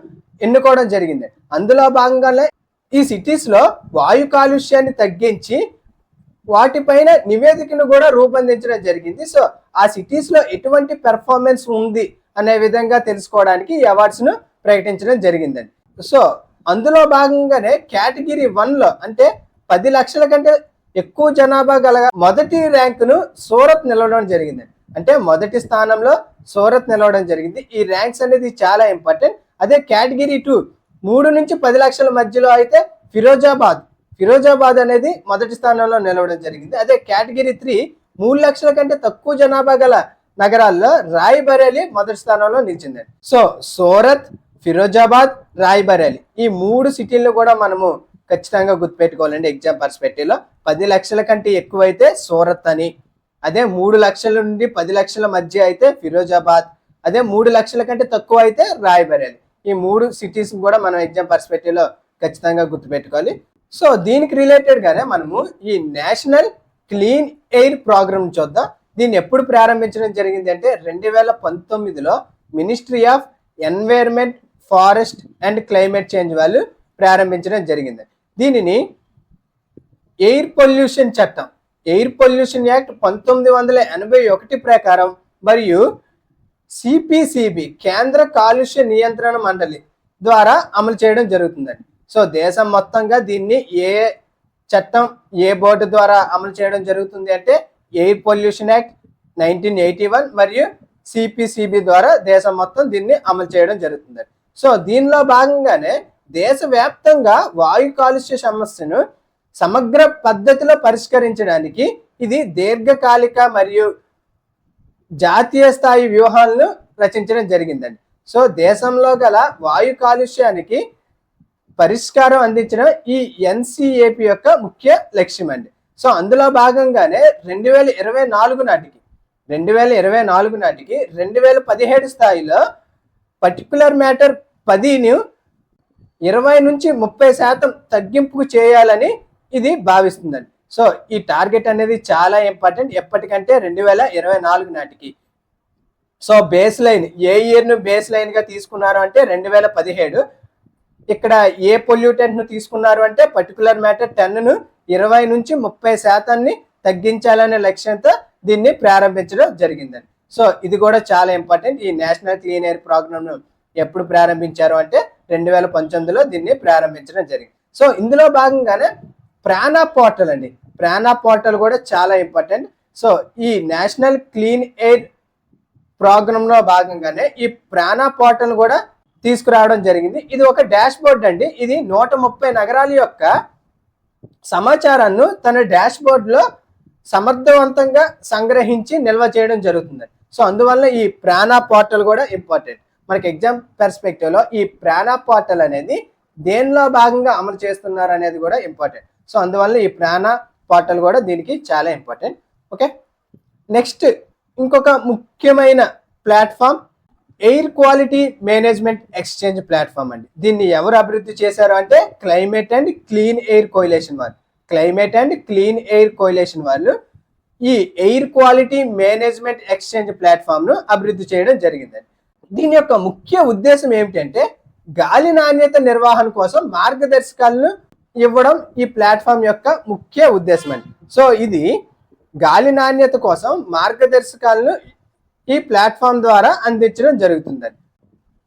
ఎన్నుకోవడం జరిగింది. అందులో భాగంగానే ఈ సిటీస్లో వాయు కాలుష్యాన్ని తగ్గించి వాటిపైన నివేదికను కూడా రూపొందించడం జరిగింది. సో ఆ సిటీస్లో ఎటువంటి పెర్ఫార్మెన్స్ ఉంది అనే విధంగా తెలుసుకోవడానికి ఈ అవార్డ్స్ను ప్రకటించడం జరిగిందండి. సో అందులో భాగంగానే కేటగిరీ 1లో అంటే 10 లక్షల కంటే ఎక్కువ జనాభా గల మొదటి ర్యాంకును సూరత్ నిలవడం జరిగిందండి. అంటే మొదటి స్థానంలో సూరత్ నిలవడం జరిగింది. ఈ ర్యాంక్స్ అనేది చాలా ఇంపార్టెంట్. అదే కేటగిరీ 2 3 నుంచి 10 లక్షల మధ్యలో అయితే ఫిరోజాబాద్ అనేది మొదటి స్థానంలో నిలవడం జరిగింది. అదే కేటగిరీ 3 3 లక్షల కంటే తక్కువ జనాభా గల నగరాల్లో రాయ్బరేలీ మొదటి స్థానంలో నిలిచిందండి. సో సూరత్, ఫిరోజాబాద్, రాయ్బరేలీ ఈ 3 సిటీలను కూడా మనము ఖచ్చితంగా గుర్తుపెట్టుకోవాలండి. ఎగ్జామ్ పర్స్పెక్టివ్లో 10 లక్షల కంటే ఎక్కువ అయితే సూరత్ అని, అదే 3 లక్షల నుండి 10 లక్షల మధ్య అయితే ఫిరోజాబాద్, అదే 3 లక్షల కంటే తక్కువ అయితే రాయ్బరేలీ. ఈ 3 సిటీస్ కూడా మనం ఎగ్జామ్ పర్స్పెక్టివ్లో ఖచ్చితంగా గుర్తుపెట్టుకోవాలి. సో దీనికి రిలేటెడ్ గానే మనము ఈ నేషనల్ క్లీన్ ఎయిర్ ప్రోగ్రామ్ చూద్దాం. దీన్ని ఎప్పుడు ప్రారంభించడం జరిగింది అంటే 2019లో ministry of environment, forest and climate change వాళ్ళు ప్రారంభించడం జరిగింది. దీనిని ఎయిర్ పొల్యూషన్ యాక్ట్ 1981 ప్రకారం మరియు సిపిసిబి కేంద్ర కాలుష్య నియంత్రణ మండలి ద్వారా అమలు చేయడం జరుగుతుందండి. సో దేశం మొత్తంగా దీన్ని ఏ చట్టం, ఏ బోర్డు ద్వారా అమలు చేయడం జరుగుతుంది అంటే ఎయిర్ పొల్యూషన్ యాక్ట్ 1981 మరియు సిపిసిబి ద్వారా దేశం మొత్తం దీన్ని అమలు చేయడం జరుగుతుంది. సో దీనిలో భాగంగానే దేశవ్యాప్తంగా వాయు కాలుష్య సమస్యను సమగ్ర పద్ధతిలో పరిష్కరించడానికి ఇది దీర్ఘకాలిక మరియు జాతీయ స్థాయి వ్యూహాలను రచించడం జరిగిందండి. సో దేశంలో గల వాయు కాలుష్యానికి పరిష్కారం అందించడం ఈ ఎన్సిఏపి యొక్క ముఖ్య లక్ష్యం అండి. సో అందులో భాగంగానే 2024 నాటికి 2017 స్థాయిలో పర్టికులర్ మ్యాటర్ 10ని 20 నుంచి 30% తగ్గింపు చేయాలని ఇది భావిస్తుందండి. సో ఈ టార్గెట్ అనేది చాలా ఇంపార్టెంట్. ఎప్పటికంటే 2024 నాటికి. సో బేస్ లైన్ ఏ ఇయర్ను బేస్ లైన్గా తీసుకున్నారు అంటే 2017. ఇక్కడ ఏ పొల్యూటెంట్ను తీసుకున్నారు అంటే పర్టికులర్ మ్యాటర్ 10ను 20 నుంచి 30% తగ్గించాలనే లక్ష్యంతో దీన్ని ప్రారంభించడం జరిగిందండి. సో ఇది కూడా చాలా ఇంపార్టెంట్. ఈ నేషనల్ క్లీన్ ఎయిర్ ప్రోగ్రామ్ను ఎప్పుడు ప్రారంభించారు అంటే 2019లో దీన్ని ప్రారంభించడం జరిగింది. సో ఇందులో భాగంగానే ప్రాణ పోర్టల్ అండి. ప్రాణ పోర్టల్ కూడా చాలా ఇంపార్టెంట్. సో ఈ నేషనల్ క్లీన్ ఎయిర్ ప్రోగ్రాంలో భాగంగానే ఈ ప్రాణ పోర్టల్ కూడా తీసుకురావడం జరిగింది. ఇది ఒక డాష్ బోర్డ్ అండి. ఇది 130 నగరాల యొక్క సమాచారాన్ని తన డాష్ బోర్డులో సమర్థవంతంగా సంగ్రహించి నిల్వ చేయడం జరుగుతుంది. సో అందువల్ల ఈ ప్రాణ పోర్టల్ కూడా ఇంపార్టెంట్. మనకి ఎగ్జామ్ పర్స్పెక్టివ్లో ఈ ప్రాణ పోర్టల్ అనేది దేనిలో భాగంగా అమలు చేస్తున్నారు అనేది కూడా ఇంపార్టెంట్. సో అందువల్ల ఈ ప్రాణ పోర్టల్ కూడా దీనికి చాలా ఇంపార్టెంట్. ఓకే, నెక్స్ట్ ఇంకొక ముఖ్యమైన platform air quality management exchange platform అండి. దీన్ని ఎవరు అభివృద్ధి చేశారు అంటే climate and clean air coalition వాళ్ళు. Climate and clean air coalition వాళ్ళు ఈ ఎయిర్ క్వాలిటీ మేనేజ్మెంట్ ఎక్స్చేంజ్ ప్లాట్ఫామ్ను అభివృద్ధి చేయడం జరిగిందండి. దీని యొక్క ముఖ్య ఉద్దేశం ఏమిటంటే గాలి నాణ్యత నిర్వహణ కోసం మార్గదర్శకాలను ఇవ్వడం ఈ ప్లాట్ఫామ్ యొక్క ముఖ్య ఉద్దేశం అండి. సో ఇది గాలి నాణ్యత కోసం మార్గదర్శకాలను ఈ ప్లాట్ఫామ్ ద్వారా అందించడం జరుగుతుందండి.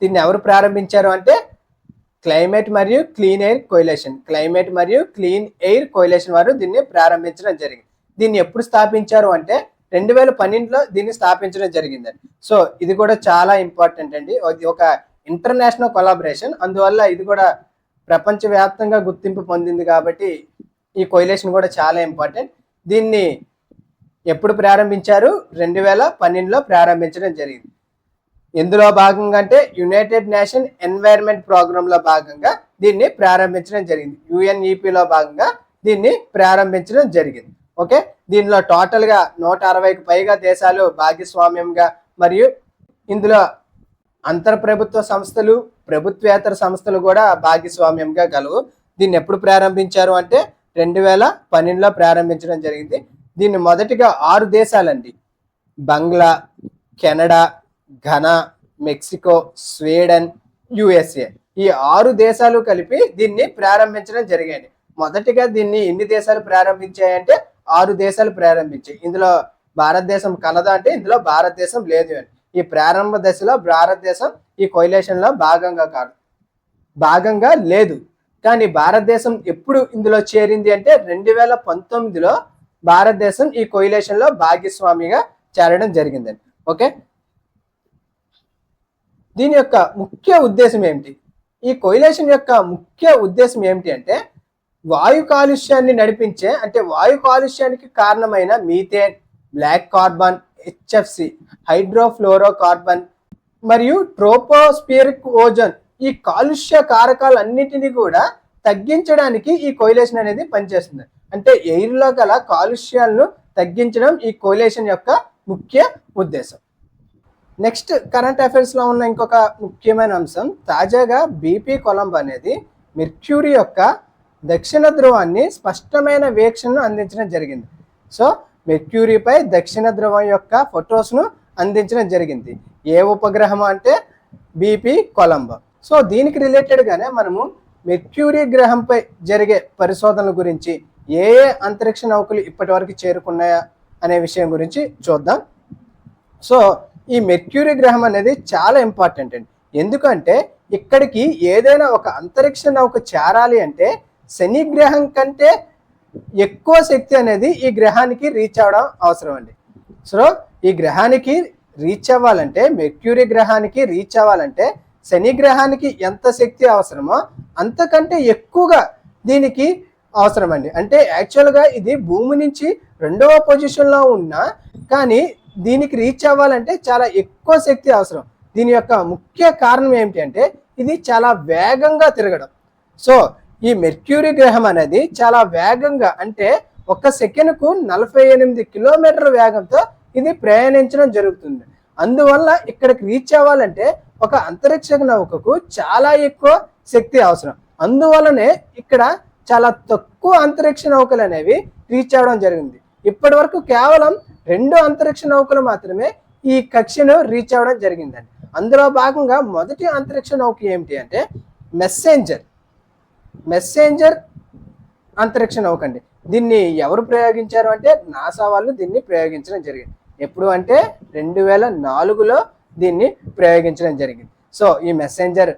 దీన్ని ఎవరు ప్రారంభించారు అంటే క్లైమేట్ మరియు క్లీన్ ఎయిర్ కోయిలేషన్. క్లైమేట్ మరియు క్లీన్ ఎయిర్ కోయిలేషన్ వారు దీన్ని ప్రారంభించడం జరిగింది. దీన్ని ఎప్పుడు స్థాపించారు అంటే 2012లో దీన్ని స్థాపించడం జరిగిందండి. సో ఇది కూడా చాలా ఇంపార్టెంట్ అండి. ఇది ఒక ఇంటర్నేషనల్ కొలాబరేషన్. అందువల్ల ఇది కూడా ప్రపంచవ్యాప్తంగా గుర్తింపు పొందింది కాబట్టి ఈ కోయిలేషన్ కూడా చాలా ఇంపార్టెంట్. దీన్ని ఎప్పుడు ప్రారంభించారు? 2012లో ప్రారంభించడం జరిగింది. ఇందులో భాగంగా అంటే యునైటెడ్ నేషన్ ఎన్వైర్న్మెంట్ ప్రోగ్రాంలో భాగంగా దీన్ని ప్రారంభించడం జరిగింది. యుఎన్ఈపిలో భాగంగా దీన్ని ప్రారంభించడం జరిగింది. ఓకే, దీనిలో టోటల్గా 160కి పైగా దేశాలు భాగస్వామ్యంగా మరియు ఇందులో అంతర్ ప్రభుత్వ సంస్థలు, ప్రభుత్వేతర సంస్థలు కూడా భాగస్వామ్యంగా గలవు. దీన్ని ఎప్పుడు ప్రారంభించారు అంటే 2012లో ప్రారంభించడం జరిగింది. దీన్ని మొదటిగా 6 దేశాలండి, Bangla, Canada, Ghana, Mexico, Sweden, USA, ఈ 6 దేశాలు కలిపి దీన్ని ప్రారంభించడం జరిగింది. మొదటిగా దీన్ని ఎన్ని దేశాలు ప్రారంభించాయంటే 6 దేశాలు ప్రారంభించాయి. ఇందులో భారతదేశం కలదా అంటే ఇందులో భారతదేశం లేదు అని. ఈ ప్రారంభ దశలో భారతదేశం ఈ కోయిలేషన్లో భాగంగా లేదు. కానీ భారతదేశం ఎప్పుడు ఇందులో చేరింది అంటే 2019లో భారతదేశం ఈ కోయిలేషన్లో భాగస్వామిగా చేరడం జరిగిందండి. ఓకే, దీని యొక్క ముఖ్య ఉద్దేశం ఏమిటి? ఈ కోయిలేషన్ యొక్క ముఖ్య ఉద్దేశం ఏమిటి అంటే వాయు కాలుష్యాన్ని నడిపించే అంటే వాయు కాలుష్యానికి కారణమైన methane, black carbon, HFC, hydrofluorocarbon మరియు ట్రోపోస్పియరిక్ ఓజోన్, ఈ కాలుష్య కారకాలన్నిటినీ కూడా తగ్గించడానికి ఈ కోయిలేషన్ అనేది పనిచేస్తుంది. అంటే ఎయిర్లో గల కాలుష్యాలను తగ్గించడం ఈ కోయిలేషన్ యొక్క ముఖ్య ఉద్దేశం. నెక్స్ట్ కరెంట్ అఫైర్స్లో ఉన్న ఇంకొక ముఖ్యమైన అంశం, తాజాగా బీపీ కొలంబో అనేది మెర్క్యూరీ యొక్క దక్షిణ ధ్రువాన్ని స్పష్టమైన వీక్షణను అందించడం జరిగింది. సో మెర్క్యూరీపై దక్షిణ ధ్రువం యొక్క ఫొటోస్ను అందించడం జరిగింది. ఏ ఉపగ్రహం అంటే బీపీ కొలంబో. సో దీనికి రిలేటెడ్గానే మనము మెర్క్యూరీ గ్రహంపై జరిగే పరిశోధనల గురించి ఏ అంతరిక్ష నౌకలు ఇప్పటి వరకు చేరుకున్నాయా అనే విషయం గురించి చూద్దాం. సో ఈ మెర్క్యూరీ గ్రహం అనేది చాలా ఇంపార్టెంట్ అండి. ఎందుకంటే ఇక్కడికి ఏదైనా ఒక అంతరిక్ష నౌక చేరాలి అంటే శని గ్రహం కంటే ఎక్కువ శక్తి అనేది ఈ గ్రహానికి రీచ్ అవ్వడం అవసరం అండి. సో ఈ గ్రహానికి రీచ్ అవ్వాలంటే, మెర్క్యూరీ గ్రహానికి రీచ్ అవ్వాలంటే శని గ్రహానికి ఎంత శక్తి అవసరమో అంతకంటే ఎక్కువగా దీనికి అవసరం అండి. అంటే యాక్చువల్గా ఇది భూమి నుంచి 2వ పొజిషన్లో ఉన్నా కానీ దీనికి రీచ్ అవ్వాలంటే చాలా ఎక్కువ శక్తి అవసరం. దీని యొక్క ముఖ్య కారణం ఏమిటి అంటే ఇది చాలా వేగంగా తిరగడం. సో ఈ మెర్క్యూరీ గ్రహం అనేది చాలా వేగంగా, అంటే ఒక సెకండ్కు 48 కిలోమీటర్ల వేగంతో ఇది ప్రయాణించడం జరుగుతుంది. అందువల్ల ఇక్కడికి రీచ్ అవ్వాలంటే ఒక అంతరిక్ష నౌకకు చాలా ఎక్కువ శక్తి అవసరం. అందువల్లనే ఇక్కడ చాలా తక్కువ అంతరిక్ష నౌకలు అనేవి రీచ్ అవ్వడం జరిగింది. ఇప్పటి వరకు కేవలం 2 అంతరిక్ష నౌకలు మాత్రమే ఈ కక్షను రీచ్ అవ్వడం జరిగిందండి. అందులో భాగంగా మొదటి అంతరిక్ష నౌక ఏమిటి అంటే మెస్సెంజర్ అంతరిక్ష నౌక అండి. దీన్ని ఎవరు ప్రయోగించారు అంటే నాసా వాళ్ళు దీన్ని ప్రయోగించడం జరిగింది. ఎప్పుడు అంటే 2004లో దీన్ని ప్రయోగించడం జరిగింది. సో ఈ మెస్సెంజర్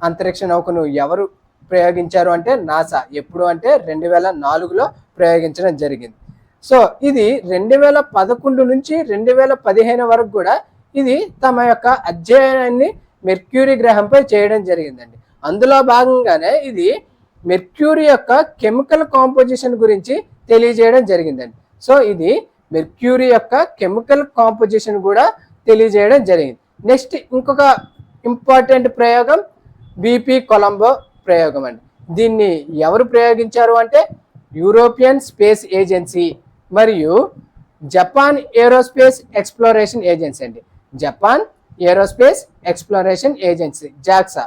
అంతరిక్ష నౌకను ఎవరు ప్రయోగించారు అంటే నాసా. ఎప్పుడు అంటే 2004లో ప్రయోగించడం జరిగింది. సో ఇది 2011 నుంచి 2015 వరకు కూడా ఇది తమ యొక్క అధ్యయనాన్ని మెర్క్యూరీ గ్రహంపై చేయడం జరిగిందండి. అందులో భాగంగానే ఇది మెర్క్యూరీ యొక్క కెమికల్ కాంపోజిషన్ గురించి తెలియజేయడం జరిగిందండి. సో ఇది మెర్క్యూరీ యొక్క కెమికల్ కాంపోజిషన్ కూడా తెలియజేయడం జరిగింది. నెక్స్ట్ ఇంకొక ఇంపార్టెంట్ ప్రయోగం బీపీ కొలంబో ప్రయోగం అండి. దీన్ని ఎవరు ప్రయోగించారు అంటే యూరోపియన్ స్పేస్ ఏజెన్సీ మరియు జపాన్ ఏరోస్పేస్ ఎక్స్ప్లోరేషన్ ఏజెన్సీ అండి. Japan aerospace exploration agency JAXA,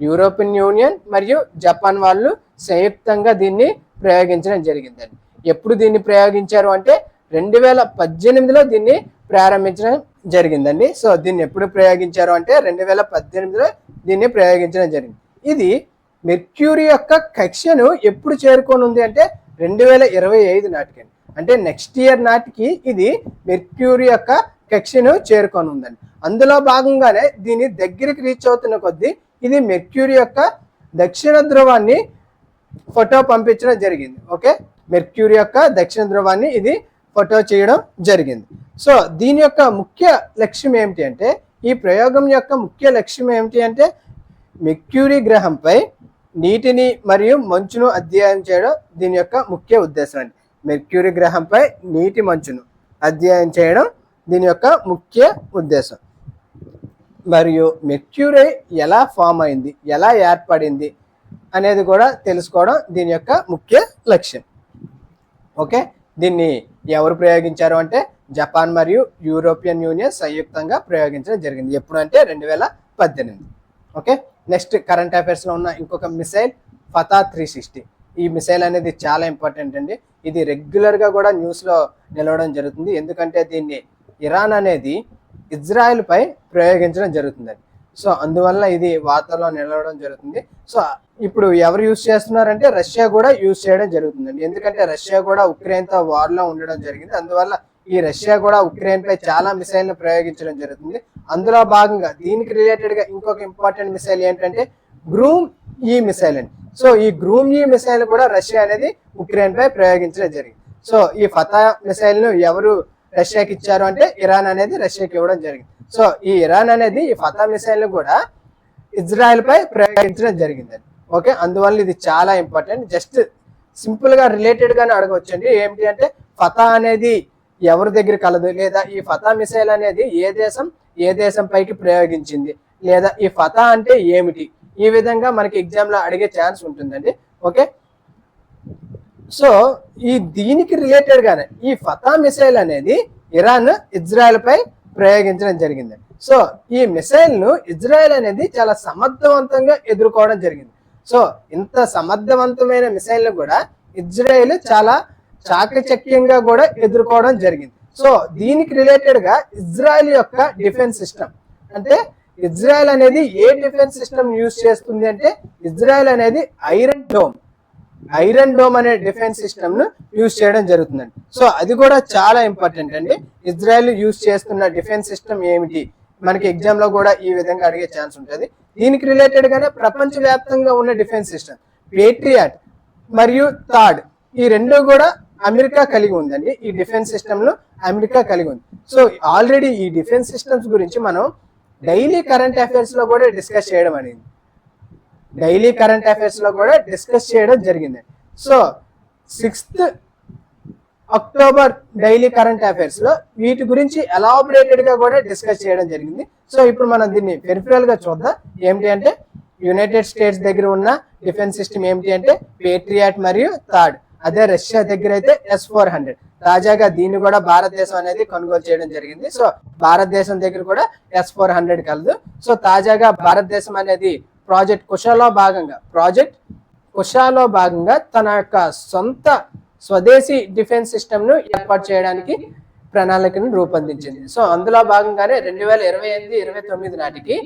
European union మరియు జపాన్ వాళ్ళు సంయుక్తంగా దీన్ని ప్రయోగించడం జరిగిందండి. ఎప్పుడు దీన్ని ప్రయోగించారు అంటే 2018లో దీన్ని ప్రారంభించడం జరిగిందండి. సో దీన్ని ఎప్పుడు ప్రయోగించారు అంటే 2018లో దీన్ని ప్రయోగించడం జరిగింది. ఇది మెర్క్యూరీ యొక్క కక్షను ఎప్పుడు చేరుకొని ఉంది అంటే 2025 నాటికి, అంటే నెక్స్ట్ ఇయర్ నాటికి ఇది మెర్క్యూరీ యొక్క కక్షను చేరుకొని ఉందండి. అందులో భాగంగానే దీని దగ్గరికి రీచ్ అవుతున్న కొద్దీ ఇది మెర్క్యూరీ యొక్క దక్షిణ ధ్రువాన్ని ఫోటో పంపించడం జరిగింది. ఓకే, మెర్క్యూరీ యొక్క దక్షిణ ధ్రువాన్ని ఇది ఫోటో చేయడం జరిగింది. సో దీని యొక్క ముఖ్య లక్ష్యం ఏమిటి అంటే, ఈ ప్రయోగం యొక్క ముఖ్య లక్ష్యం ఏమిటి అంటే మెర్క్యూరీ గ్రహంపై నీటిని మరియు మంచును అధ్యయనం చేయడం దీని యొక్క ముఖ్య ఉద్దేశం అండి. మెర్క్యూరీ గ్రహంపై నీటి మంచును అధ్యయనం చేయడం దీని యొక్క ముఖ్య ఉద్దేశం. మరియు మెర్క్యూరీ ఎలా ఫామ్ అయింది, ఎలా ఏర్పడింది అనేది కూడా తెలుసుకోవడం దీని యొక్క ముఖ్య లక్ష్యం. ఓకే, దీన్ని ఎవరు ప్రయోగించారు అంటే జపాన్ మరియు యూరోపియన్ యూనియన్ సంయుక్తంగా ప్రయోగించడం జరిగింది. ఎప్పుడు అంటే 2018. ఓకే, నెక్స్ట్ కరెంట్ అఫైర్స్లో ఉన్న ఇంకొక మిసైల్ ఫతా 360. ఈ మిసైల్ అనేది చాలా ఇంపార్టెంట్ అండి. ఇది రెగ్యులర్గా కూడా న్యూస్లో నిలవడం జరుగుతుంది. ఎందుకంటే దీన్ని ఇరాన్ అనేది ఇజ్రాయెల్పై ప్రయోగించడం జరుగుతుందండి. సో అందువల్ల ఇది వార్తల్లో నిలవడం జరుగుతుంది. సో ఇప్పుడు ఎవరు యూజ్ చేస్తున్నారంటే రష్యా కూడా యూజ్ చేయడం జరుగుతుందండి. ఎందుకంటే రష్యా కూడా ఉక్రెయిన్తో వార్లో ఉండడం జరిగింది. అందువల్ల ఈ రష్యా కూడా ఉక్రెయిన్పై చాలా మిసైల్ను ప్రయోగించడం జరుగుతుంది. అందులో భాగంగా దీనికి రిలేటెడ్గా ఇంకొక ఇంపార్టెంట్ మిసైల్ ఏంటంటే గ్రూమ్ ఈ మిసైల్ అండి. సో ఈ గ్రూమ్ ఈ మిసైల్ కూడా రష్యా అనేది ఉక్రెయిన్పై ప్రయోగించడం జరిగింది. సో ఈ ఫతా మిసైల్ను ఎవరు రష్యాకి ఇచ్చారు అంటే ఇరాన్ అనేది రష్యాకి ఇవ్వడం జరిగింది. సో ఈ ఇరాన్ అనేది ఈ ఫతా మిసైల్ను కూడా ఇజ్రాయెల్పై ప్రయోగించడం జరిగిందండి. ఓకే, అందువల్ల ఇది చాలా ఇంపార్టెంట్. జస్ట్ సింపుల్గా రిలేటెడ్గానే అడగవచ్చండి. ఏమిటి అంటే ఫతా అనేది ఎవరి దగ్గర కలదు, లేదా ఈ ఫతా మిసైల్ అనేది ఏ దేశం పైకి ప్రయోగించింది, లేదా ఈ ఫతా అంటే ఏమిటి, ఈ విధంగా మనకి ఎగ్జామ్లో అడిగే ఛాన్స్ ఉంటుందండి. ఓకే, సో దీనికి రిలేటెడ్గానే ఈ ఫతా మిసైల్ అనేది ఇరాన్ ఇజ్రాయెల్పై ప్రయోగించడం జరిగిందండి. సో ఈ మిసైల్ను ఇజ్రాయెల్ అనేది చాలా సమర్థవంతంగా ఎదుర్కోవడం జరిగింది. సో ఇంత సమర్థవంతమైన మిసైల్ను కూడా ఇజ్రాయెల్ చాలా చాకచక్యంగా కూడా ఎదుర్కోవడం జరిగింది. సో దీనికి రిలేటెడ్గా ఇజ్రాయెల్ యొక్క డిఫెన్స్ సిస్టమ్, అంటే ఇజ్రాయెల్ అనేది ఏ డిఫెన్స్ సిస్టమ్ యూజ్ చేస్తుంది అంటే ఇజ్రాయెల్ అనేది ఐరన్ డోమ్ అనే డిఫెన్స్ సిస్టమ్ ను యూజ్ చేయడం జరుగుతుందండి. సో అది కూడా చాలా ఇంపార్టెంట్ అండి. ఇజ్రాయెల్ యూజ్ చేస్తున్న డిఫెన్స్ సిస్టమ్ ఏమిటి, మనకి ఎగ్జామ్ లో కూడా ఈ విధంగా అడిగే ఛాన్స్ ఉంటుంది. దీనికి రిలేటెడ్ గానే ప్రపంచవ్యాప్తంగా ఉన్న డిఫెన్స్ సిస్టమ్ పేట్రియాట్ మరియు థాడ్, ఈ రెండు కూడా అమెరికా కలిగి ఉందండి. ఈ డిఫెన్స్ సిస్టమ్ లో అమెరికా కలిగి ఉంది. సో ఆల్రెడీ ఈ డిఫెన్స్ సిస్టమ్స్ గురించి మనం డైలీ కరెంట్ అఫైర్స్ లో కూడా డిస్కస్ చేయడం అనేది జరిగింది. So 6th October daily current affairs లో వీటి గురించి ఎలాబరేటెడ్ గా కూడా డిస్కస్ చేయడం జరిగింది. సో ఇప్పుడు మనం దీన్ని పెరిఫరల్ గా చూద్దాం. ఏమిటి అంటే యునైటెడ్ స్టేట్స్ దగ్గర ఉన్న డిఫెన్స్ సిస్టమ్ ఏమిటి అంటే పేట్రియాట్ మరియు థాడ్. అదే రష్యా దగ్గర అయితే S-400. తాజాగా దీన్ని కూడా భారతదేశం అనేది కొనుగోలు చేయడం జరిగింది. సో భారతదేశం దగ్గర కూడా S-400 కలదు. సో తాజాగా భారతదేశం అనేది ప్రాజెక్ట్ కుషాలో భాగంగా తన యొక్క సొంత స్వదేశీ డిఫెన్స్ సిస్టమ్ ను ఏర్పాటు చేయడానికి ప్రణాళికను రూపొందించింది. సో అందులో భాగంగానే 2028-29 నాటికి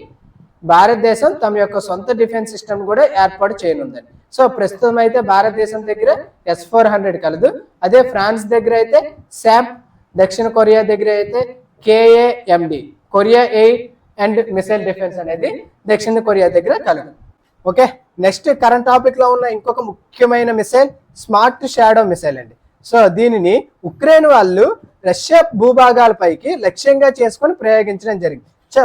భారతదేశం తమ యొక్క సొంత డిఫెన్స్ సిస్టమ్ కూడా ఏర్పాటు చేయనుందండి. సో ప్రస్తుతం అయితే భారతదేశం దగ్గర S-400 కలదు. అదే ఫ్రాన్స్ దగ్గర అయితే శాప్, దక్షిణ కొరియా దగ్గర అయితే KAMD, Korea air and missile defence అనేది దక్షిణ కొరియా దగ్గర కలదు. ఓకే, నెక్స్ట్ కరెంట్ టాపిక్ లో ఉన్న ఇంకొక ముఖ్యమైన మిసైల్ స్మార్ట్ షాడో మిసైల్ అండి. సో దీనిని ఉక్రెయిన్ వాళ్ళు రష్యా భూభాగాలపైకి లక్ష్యంగా చేసుకొని ప్రయోగించడం జరిగింది. సో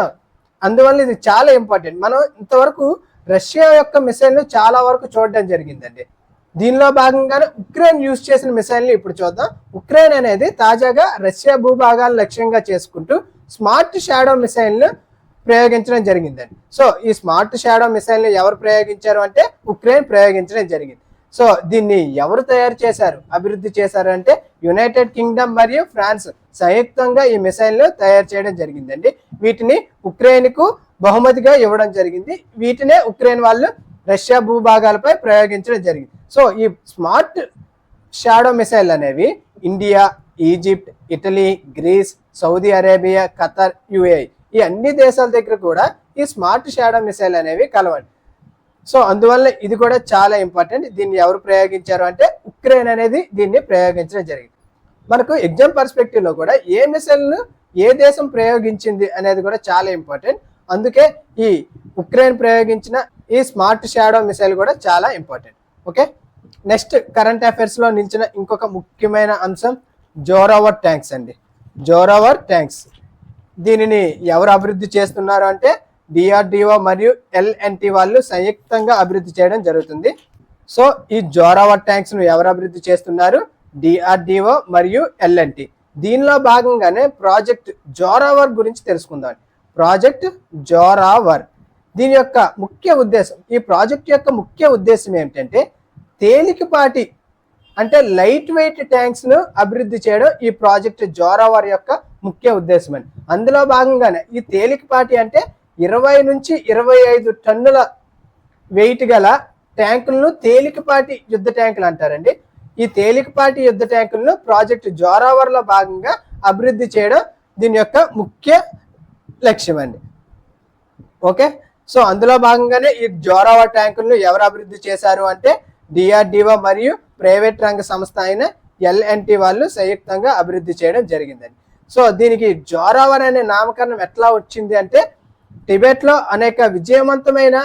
అందువల్ల ఇది చాలా ఇంపార్టెంట్. మనం ఇంతవరకు రష్యా యొక్క మిసైల్ ను చాలా వరకు చూడడం జరిగిందండి. దీనిలో భాగంగానే ఉక్రెయిన్ యూజ్ చేసిన మిసైల్ ని ఇప్పుడు చూద్దాం. ఉక్రెయిన్ అనేది తాజాగా రష్యా భూభాగాలను లక్ష్యంగా చేసుకుంటూ స్మార్ట్ షాడో మిసైల్ ను ప్రయోగించడం జరిగిందండి. సో ఈ స్మార్ట్ షాడో మిసైల్ ని ఎవరు ప్రయోగించారు అంటే ఉక్రెయిన్ ప్రయోగించడం జరిగింది. సో దీన్ని ఎవరు తయారు చేశారు, అభివృద్ధి చేశారు అంటే యునైటెడ్ కింగ్డమ్ మరియు ఫ్రాన్స్ సంయుక్తంగా ఈ మిసైల్ ను తయారు చేయడం జరిగిందండి. వీటిని ఉక్రెయిన్ కు బహుమతిగా ఇవ్వడం జరిగింది. వీటినే ఉక్రెయిన్ వాళ్ళు రష్యా భూభాగాలపై ప్రయోగించడం జరిగింది. సో ఈ స్మార్ట్ షాడో మిసైల్ అనేవి India, Egypt, Italy, Greece, Saudi Arabia, Qatar, UAE ఈ అన్ని దేశాల దగ్గర కూడా ఈ స్మార్ట్ షాడో మిసైల్ అనేవి కలవండి. సో అందువల్ల ఇది కూడా చాలా ఇంపార్టెంట్. దీన్ని ఎవరు ప్రయోగించారు అంటే ఉక్రెయిన్ అనేది దీన్ని ప్రయోగించడం జరిగింది. మనకు ఎగ్జామ్ పర్స్పెక్టివ్ లో కూడా ఏ మిసైల్ ను ఏ దేశం ప్రయోగించింది అనేది కూడా చాలా ఇంపార్టెంట్. అందుకే ఈ ఉక్రెయిన్ ప్రయోగించిన ఈ స్మార్ట్ షాడో మిసైల్ కూడా చాలా important. Okay, next current affairs లో నిలిచిన ఇంకొక ముఖ్యమైన అంశం జోరావర్ ట్యాంక్స్ అండి. జోరావర్ ట్యాంక్స్ దీనిని ఎవరు అభివృద్ధి చేస్తున్నారు అంటే DRDO మరియు LNT వాళ్ళు సంయుక్తంగా అభివృద్ధి చేయడం జరుగుతుంది. సో ఈ జోరావర్ ట్యాంక్స్ ను ఎవరు అభివృద్ధి చేస్తున్నారు? DRDO మరియు LNT. దీనిలో భాగంగానే ప్రాజెక్ట్ జోరావర్ గురించి తెలుసుకుందాం. ప్రాజెక్ట్ జోరావర్ దీని యొక్క ముఖ్య ఉద్దేశం, ఈ ప్రాజెక్ట్ యొక్క ముఖ్య ఉద్దేశం ఏమిటంటే తేలికపాటి అంటే లైట్ వెయిట్ ట్యాంక్స్ ను అభివృద్ధి చేయడం ఈ ప్రాజెక్ట్ జోరావర్ యొక్క ముఖ్య ఉద్దేశం అండి. అందులో భాగంగానే ఈ తేలికపాటి అంటే 20 నుంచి 25 టన్నుల వెయిట్ గల ట్యాంకులను తేలికపాటి యుద్ధ ట్యాంకులు అంటారండి. ఈ తేలికపాటి యుద్ధ ట్యాంకులను ప్రాజెక్ట్ జోరావర్ లో భాగంగా అభివృద్ధి చేయడం దీని యొక్క ముఖ్య లక్ష్యం అండి. ఓకే, సో అందులో భాగంగానే ఈ జోరావర్ ట్యాంకులను ఎవరు అభివృద్ధి చేశారు అంటే DRDO మరియు ప్రైవేట్ రంగ సంస్థ అయిన LNT వాళ్ళు సంయుక్తంగా అభివృద్ధి చేయడం జరిగిందండి. సో దీనికి జోరావర్ అనే నామకరణం ఎట్లా వచ్చింది అంటే టిబెట్ లో అనేక విజయవంతమైన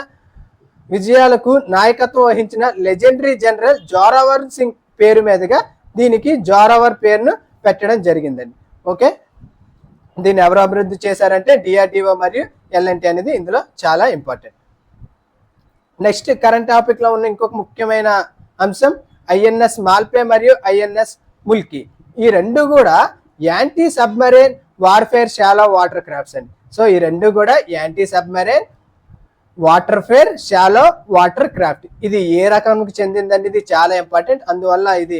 విజయాలకు నాయకత్వం వహించిన లెజెండరీ జనరల్ జోరావర్ సింగ్ పేరు మీదుగా దీనికి జోరావర్ పేరును పెట్టడం జరిగిందండి. ఓకే, దీన్ని ఎవరు అభివృద్ధి చేశారంటే DRDO మరియు LNT అనేది ఇందులో చాలా ఇంపార్టెంట్. నెక్స్ట్ కరెంట్ టాపిక్ లో ఉన్న ఇంకొక ముఖ్యమైన అంశం INS మాల్పే మరియు INS ముల్కీ. ఈ రెండు కూడా anti submarine warfare shallow water crafts అండి. సో ఈ రెండు కూడా anti submarine warfare shallow water craft. ఇది ఏ రకానికి చెందిందండి? ఇది చాలా ఇంపార్టెంట్. అందువల్ల ఇది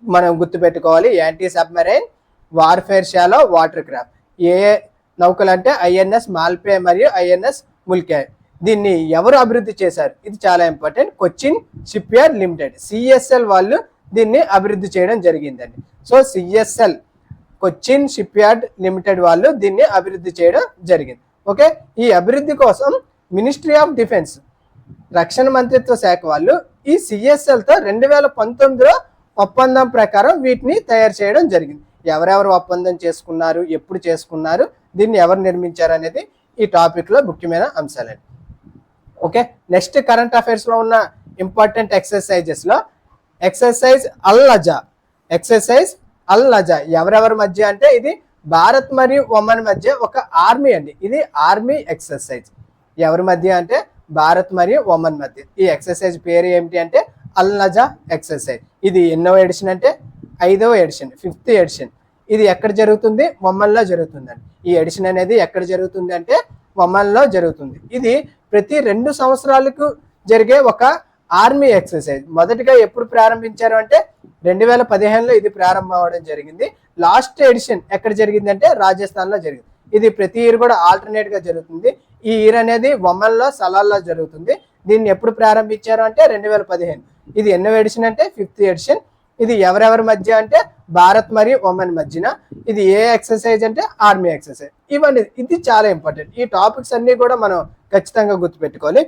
మనం గుర్తుపెట్టుకోవాలి. Anti submarine warfare shallow water craft. ఏ నౌకలు అంటే INS మాల్పే మరియు INS ముల్కీ. దీన్ని ఎవరు అభివృద్ధి చేశారు? ఇది చాలా important. Cochin ship yard limited CSL వాళ్ళు దీన్ని అభివృద్ధి చేయడం జరిగిందండి. So CSL Cochin ship yard limited వాళ్ళు దీన్ని అభివృద్ధి చేయడం జరిగింది. ఓకే, ఈ అభివృద్ధి కోసం మినిస్ట్రీ ఆఫ్ డిఫెన్స్ రక్షణ మంత్రిత్వ శాఖ వాళ్ళు ఈ CSL తో 2019లో ఒప్పందం ప్రకారం వీటిని తయారు చేయడం జరిగింది. ఎవరెవరు ఒప్పందం చేసుకున్నారు, ఎప్పుడు చేసుకున్నారు, దీన్ని ఎవరు నిర్మించారు అనేది ఈ టాపిక్ లో ముఖ్యమైన అంశాలండి. ఓకే, నెక్స్ట్ కరెంట్ అఫైర్స్ లో ఉన్న ఇంపార్టెంట్ ఎక్సర్సైజెస్ లో ఎక్సర్సైజ్ అల్ నజా ఎవరెవరి మధ్య అంటే ఇది భారత్ మరియు ఒమన్ మధ్య ఒక ఆర్మీ అండి. ఇది ఆర్మీ ఎక్సర్సైజ్. ఎవరి మధ్య అంటే భారత్ మరియు ఒమన్ మధ్య. ఈ ఎక్సర్సైజ్ పేరు ఏమిటి అంటే అల్ నజా ఎక్సర్సైజ్. ఇది ఎన్నో ఎడిషన్ అంటే 5వ ఎడిషన్, 5th ఎడిషన్. ఇది ఎక్కడ జరుగుతుంది? ఒమన్లో జరుగుతుందండి. ఈ ఎడిషన్ అనేది ఎక్కడ జరుగుతుంది అంటే ఒమన్లో జరుగుతుంది. ఇది ప్రతి 2 సంవత్సరాలకు జరిగే ఒక ఆర్మీ ఎక్సర్సైజ్. మొదటిగా ఎప్పుడు ప్రారంభించారు అంటే 2015లో ఇది ప్రారంభం అవడం జరిగింది. లాస్ట్ ఎడిషన్ ఎక్కడ జరిగిందంటే రాజస్థాన్లో జరిగింది. ఇది ప్రతి ఇయర్ కూడా ఆల్టర్నేట్ గా జరుగుతుంది. ఈ ఇయర్ అనేది ఒమన్లో సలాల్లో జరుగుతుంది. దీన్ని ఎప్పుడు ప్రారంభించారు అంటే 2015. ఇది ఎన్నో ఎడిషన్ అంటే 5th ఎడిషన్. ఇది ఎవరెవరి మధ్య అంటే భారత్ మరియు ఒమన్ మధ్యన. ఇది ఏ ఎక్సర్సైజ్ అంటే ఆర్మీ ఎక్సర్సైజ్. ఇవన్నీ ఇది చాలా ఇంపార్టెంట్. ఈ టాపిక్స్ అన్ని కూడా మనం ఖచ్చితంగా గుర్తుపెట్టుకోవాలి.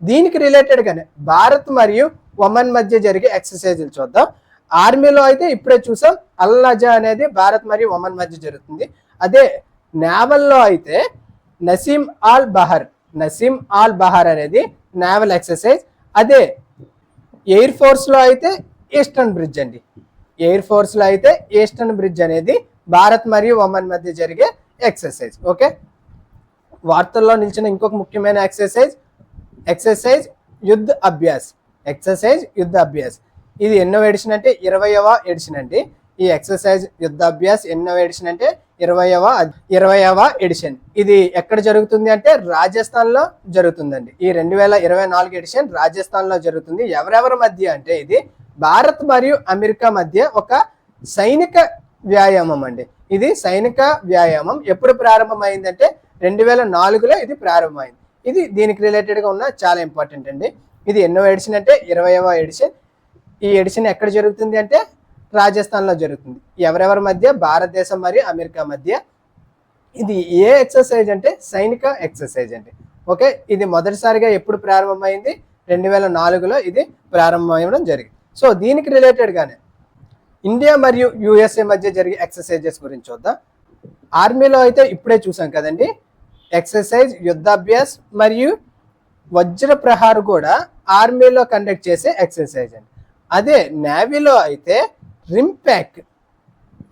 దీనికి రిలేటెడ్ గానే భారత్ మరియు ఒమన్ మధ్య జరిగే ఎక్సర్సైజులు చూద్దాం. ఆర్మీలో అయితే ఇప్పుడే చూసాం, అల్-నజా అనేది భారత్ మరియు ఒమన్ మధ్య జరుగుతుంది. అదే నేవల్లో అయితే నసీం ఆల్ బహర్ అనేది నేవల్ ఎక్సర్సైజ్. అదే ఎయిర్ ఫోర్స్ లో అయితే ఈస్టర్న్ బ్రిడ్జ్ అండి. ఎయిర్ ఫోర్స్ లో అయితే ఈస్టర్న్ బ్రిడ్జ్ అనేది భారత్ మరియు ఒమన్ మధ్య జరిగే ఎక్సర్సైజ్. ఓకే, వార్తల్లో నిలిచిన ఇంకొక ముఖ్యమైన ఎక్సర్సైజ్ యుద్ధ అభ్యాస్. ఇది ఎన్నో ఎడిషన్ అంటే 20వ ఎడిషన్ అండి. ఈ ఎక్సర్సైజ్ యుద్ధ అభ్యాస్ ఎన్నో ఎడిషన్ అంటే 20వ ఎడిషన్. ఇది ఎక్కడ జరుగుతుంది అంటే రాజస్థాన్ లో జరుగుతుందండి. ఈ 2024 ఎడిషన్ రాజస్థాన్ లో జరుగుతుంది. ఎవరెవరి మధ్య అంటే ఇది భారత్ మరియు అమెరికా మధ్య ఒక సైనిక వ్యాయామం అండి. ఇది సైనిక వ్యాయామం ఎప్పుడు ప్రారంభమైందంటే 2004లో ఇది ప్రారంభమైంది. ఇది దీనికి రిలేటెడ్ గా ఉన్న చాలా ఇంపార్టెంట్ అండి. ఇది ఎన్నో ఎడిషన్ అంటే 20వ ఎడిషన్. ఈ ఎడిషన్ ఎక్కడ జరుగుతుంది అంటే రాజస్థాన్ లో జరుగుతుంది. ఎవరెవరి మధ్య భారతదేశం మరియు అమెరికా మధ్య. ఇది ఏ ఎక్సర్సైజ్ అంటే సైనిక ఎక్సర్సైజ్ అండి. ఓకే, ఇది మొదటిసారిగా ఎప్పుడు ప్రారంభమైంది 2004లో ఇది ప్రారంభమవడం జరిగింది. సో దీనికి రిలేటెడ్ గానే ఇండియా మరియు యుఎస్ఏ మధ్య జరిగే ఎక్సర్సైజెస్ గురించి చూద్దాం. ఆర్మీలో అయితే ఇప్పుడే చూసాం కదండి, ఎక్సర్సైజ్ యుద్ధాభ్యాస్ మరియు వజ్ర ప్రహార్ కూడా ఆర్మీలో కండక్ట్ చేసే ఎక్సర్సైజ్ అండి. అదే నేవీలో అయితే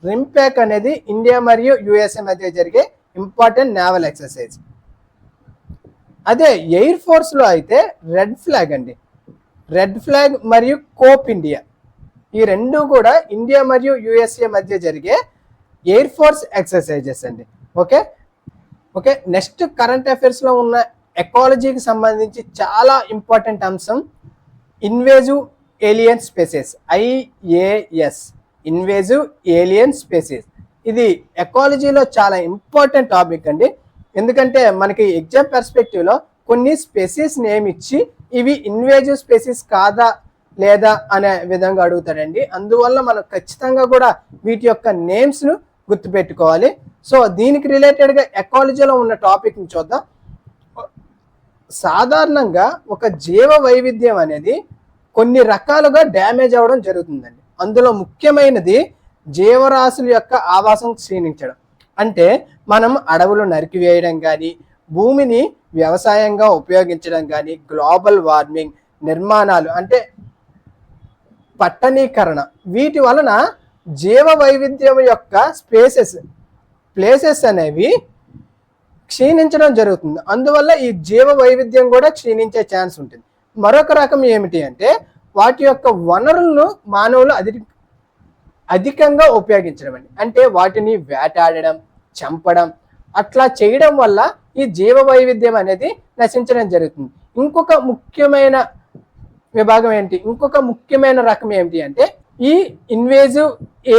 రింప్యాక్ అనేది ఇండియా మరియు యుఎస్ఏ మధ్య జరిగే ఇంపార్టెంట్ నేవల్ ఎక్సర్సైజ్. అదే ఎయిర్ ఫోర్స్ లో అయితే రెడ్ ఫ్లాగ్ మరియు కోప్ ఇండియా, ఈ రెండు కూడా ఇండియా మరియు యుఎస్ఏ మధ్య జరిగే ఎయిర్ ఫోర్స్ ఎక్సర్సైజెస్ అండి. ఓకే, నెక్స్ట్ కరెంట్ అఫైర్స్ లో ఉన్న ఎకాలజీకి సంబంధించి చాలా ఇంపార్టెంట్ అంశం invasive alien species, IAS, invasive alien species. ఇది ఎకాలజీలో చాలా ఇంపార్టెంట్ టాపిక్ అండి. ఎందుకంటే మనకి ఎగ్జామ్ పర్స్పెక్టివ్ లో కొన్ని స్పెసీస్ నేమ్ ఇచ్చి ఇవి ఇన్వేజివ్ స్పెసీస్ కాదా లేదా అనే విధంగా అడుగుతాడండి. అందువల్ల మనం ఖచ్చితంగా కూడా వీటి యొక్క నేమ్స్ ను గుర్తుపెట్టుకోవాలి. సో దీనికి రిలేటెడ్ గా ఎకాలజీలో ఉన్న టాపిక్ ని చూద్దాం. సాధారణంగా ఒక జీవ వైవిధ్యం అనేది కొన్ని రకాలుగా డ్యామేజ్ అవ్వడం జరుగుతుందండి. అందులో ముఖ్యమైనది జీవరాశుల యొక్క ఆవాసం క్షీణించడం. అంటే మనం అడవులు నరికివేయడం కానీ, భూమిని వ్యవసాయంగా ఉపయోగించడం కానీ, గ్లోబల్ వార్మింగ్, నిర్మాణాలు అంటే పట్టణీకరణ, వీటి వలన జీవ వైవిధ్యం యొక్క ప్లేసెస్ అనేవి క్షీణించడం జరుగుతుంది. అందువల్ల ఈ జీవ వైవిధ్యం కూడా క్షీణించే ఛాన్స్ ఉంటుంది. మరొక రకం ఏమిటి అంటే వాటి యొక్క వనరులను మానవులు అధికంగా ఉపయోగించడం అండి. అంటే వాటిని వేటాడడం, చంపడం, అట్లా చేయడం వల్ల ఈ జీవ వైవిధ్యం అనేది నశించడం జరుగుతుంది. ఇంకొక ముఖ్యమైన రకం ఏమిటి అంటే ఈ ఇన్వేజివ్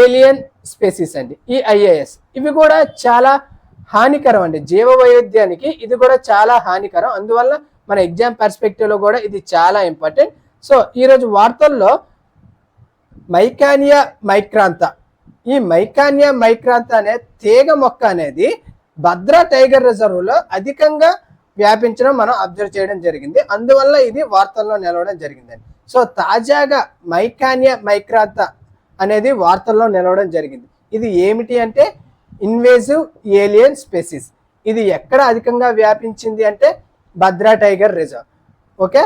ఏలియన్ స్పీసీస్ అండి, ఈ IAS. ఇవి కూడా చాలా హానికరం అండి జీవ వైవిధ్యానికి. ఇది కూడా చాలా హానికరం. అందువల్ల మన ఎగ్జామ్ పర్స్పెక్టివ్ లో కూడా ఇది చాలా ఇంపార్టెంట్. సో ఈరోజు వార్తల్లో మైకానియా మైక్రాంతా, ఈ మైకానియా మైక్రాంతా అనే తీగ మొక్క అనేది భద్రా టైగర్ రిజర్వ్ లో అధికంగా వ్యాపించడం మనం అబ్జర్వ్ చేయడం జరిగింది. అందువల్ల ఇది వార్తల్లో నిలవడం జరిగిందండి. సో తాజాగా మైకానియా మైక్రాంతా అనేది వార్తల్లో నిలవడం జరిగింది. ఇది ఏమిటి అంటే ఇన్వేజివ్ ఏలియన్ స్పీసీస్. ఇది ఎక్కడ అధికంగా వ్యాపించింది అంటే భద్రా టైగర్ రిజర్వ్. ఓకే,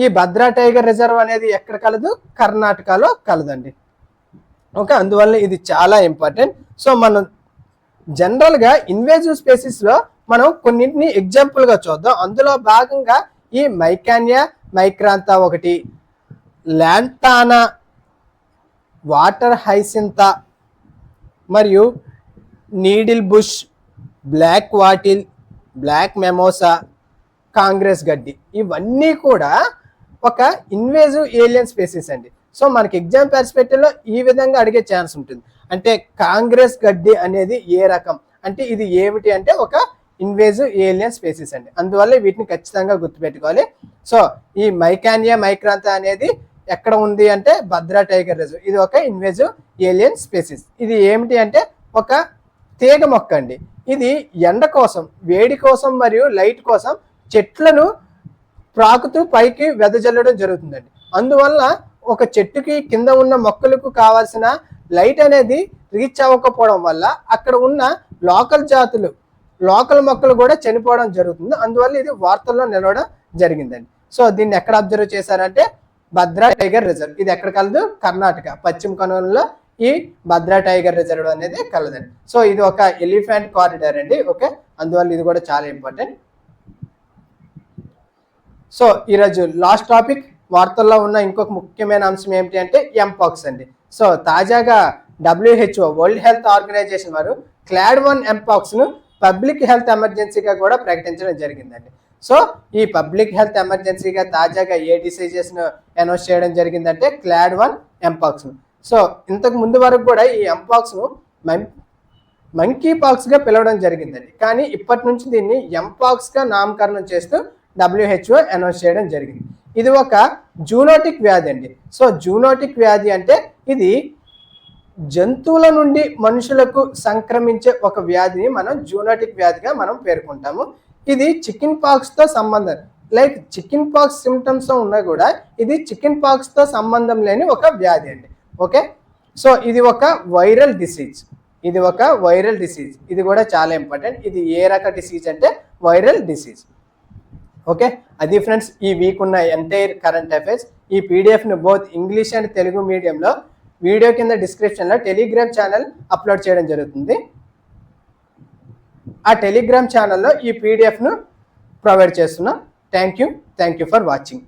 ఈ భద్రా టైగర్ రిజర్వ్ అనేది ఎక్కడ కలదు? కర్ణాటకలో కలదండి. ఓకే, అందువల్ల ఇది చాలా ఇంపార్టెంట్. సో మనం జనరల్గా ఇన్వేజివ్ స్పీసీస్ లో మనం కొన్నింటిని ఎగ్జాంపుల్ గా చూద్దాం. అందులో భాగంగా ఈ మైకానియా మైక్రాంతా ఒకటి, లాంటానా, వాటర్ హైసింతా మరియు needle bush, black wattle, black mimosa, congress గడ్డి, ఇవన్నీ కూడా ఒక ఇన్వేజివ్ ఏలియన్ స్పీసీస్ అండి. సో మనకి ఎగ్జామ్ పర్స్పెక్టివ్లో ఈ విధంగా అడిగే ఛాన్స్ ఉంటుంది. అంటే కాంగ్రెస్ గడ్డి అనేది ఏ రకం, అంటే ఇది ఏమిటి అంటే ఒక ఇన్వేజివ్ ఏలియన్ స్పీసీస్ అండి. అందువల్ల వీటిని ఖచ్చితంగా గుర్తుపెట్టుకోవాలి. సో ఈ మైకానియా మైక్రాంతా అనేది ఎక్కడ ఉంది అంటే భద్రా టైగర్ రిజర్వ్. ఇది ఒక ఇన్వేజివ్ ఏలియన్ స్పీసీస్. ఇది ఏమిటి అంటే ఒక తీగ మొక్క అండి. ఇది ఎండ కోసం, వేడి కోసం మరియు లైట్ కోసం చెట్లను ప్రాకుతూ పైకి వెదజల్లడం జరుగుతుందండి. అందువల్ల ఒక చెట్టుకి కింద ఉన్న మొక్కలకు కావాల్సిన లైట్ అనేది రీచ్ అవ్వకపోవడం వల్ల అక్కడ ఉన్న లోకల్ మొక్కలు కూడా చనిపోవడం జరుగుతుంది. అందువల్ల ఇది వార్తల్లో నిలవడం జరిగిందండి. సో దీన్ని ఎక్కడ అబ్జర్వ్ చేశారంటే భద్రా టైగర్ రిజర్వ్. ఇది ఎక్కడ కలదు? కర్ణాటక పశ్చిమ కనుమలలో ఈ భద్రా టైగర్ రిజర్వ్ అనేది కలదండి. సో ఇది ఒక ఎలిఫెంట్ కారిడార్ అండి. ఓకే, అందువల్ల ఇది కూడా చాలా ఇంపార్టెంట్. సో ఈరోజు లాస్ట్ టాపిక్, వార్తల్లో ఉన్న ఇంకొక ముఖ్యమైన అంశం ఏమిటి అంటే ఎంపాక్స్ అండి. సో తాజాగా WHO వరల్డ్ హెల్త్ ఆర్గనైజేషన్ వారు క్లాడ్ 1 ఎంపాక్స్ను పబ్లిక్ హెల్త్ ఎమర్జెన్సీగా కూడా ప్రకటించడం జరిగిందండి. సో ఈ పబ్లిక్ హెల్త్ ఎమర్జెన్సీగా తాజాగా ఏ డిసీజెస్ను అనౌన్స్ చేయడం జరిగిందంటే క్లాడ్ 1 ఎంపాక్స్ను. సో ఇంతకు ముందు వరకు కూడా ఈ ఎంపాక్స్ను మంకీ పాక్స్గా పిలవడం జరిగిందండి. కానీ ఇప్పటి నుంచి దీన్ని ఎంపాక్స్గా నామకరణం చేస్తూ WHO అనౌన్స్ చేయడం జరిగింది. ఇది ఒక జూనోటిక్ వ్యాధి అండి. సో జూనోటిక్ వ్యాధి అంటే ఇది జంతువుల నుండి మనుషులకు సంక్రమించే ఒక వ్యాధిని మనం జూనోటిక్ వ్యాధిగా మనం పేర్కొంటాము. ఇది చికెన్ పాక్స్తో సంబంధం, లైక్ చికెన్ పాక్స్ సిమ్టమ్స్ ఉన్నా కూడా ఇది చికెన్ పాక్స్తో సంబంధం లేని ఒక వ్యాధి అండి. ఓకే, సో ఇది ఒక వైరల్ డిసీజ్. ఇది కూడా చాలా ఇంపార్టెంట్. ఇది ఏ రక డిసీజ్ అంటే వైరల్ డిసీజ్. ఓకే, అది ఫ్రెండ్స్ ఈ వీక్ ఉన్న ఎంటైర్ కరెంట్ అఫైర్స్. ఈ పీడిఎఫ్ను బోత్ ఇంగ్లీష్ అండ్ తెలుగు మీడియంలో వీడియో కింద డిస్క్రిప్షన్లో టెలిగ్రామ్ ఛానల్ అప్లోడ్ చేయడం జరుగుతుంది. ఆ టెలిగ్రామ్ ఛానల్లో ఈ పీడిఎఫ్ను ప్రొవైడ్ చేస్తున్నాం. Thank you for watching.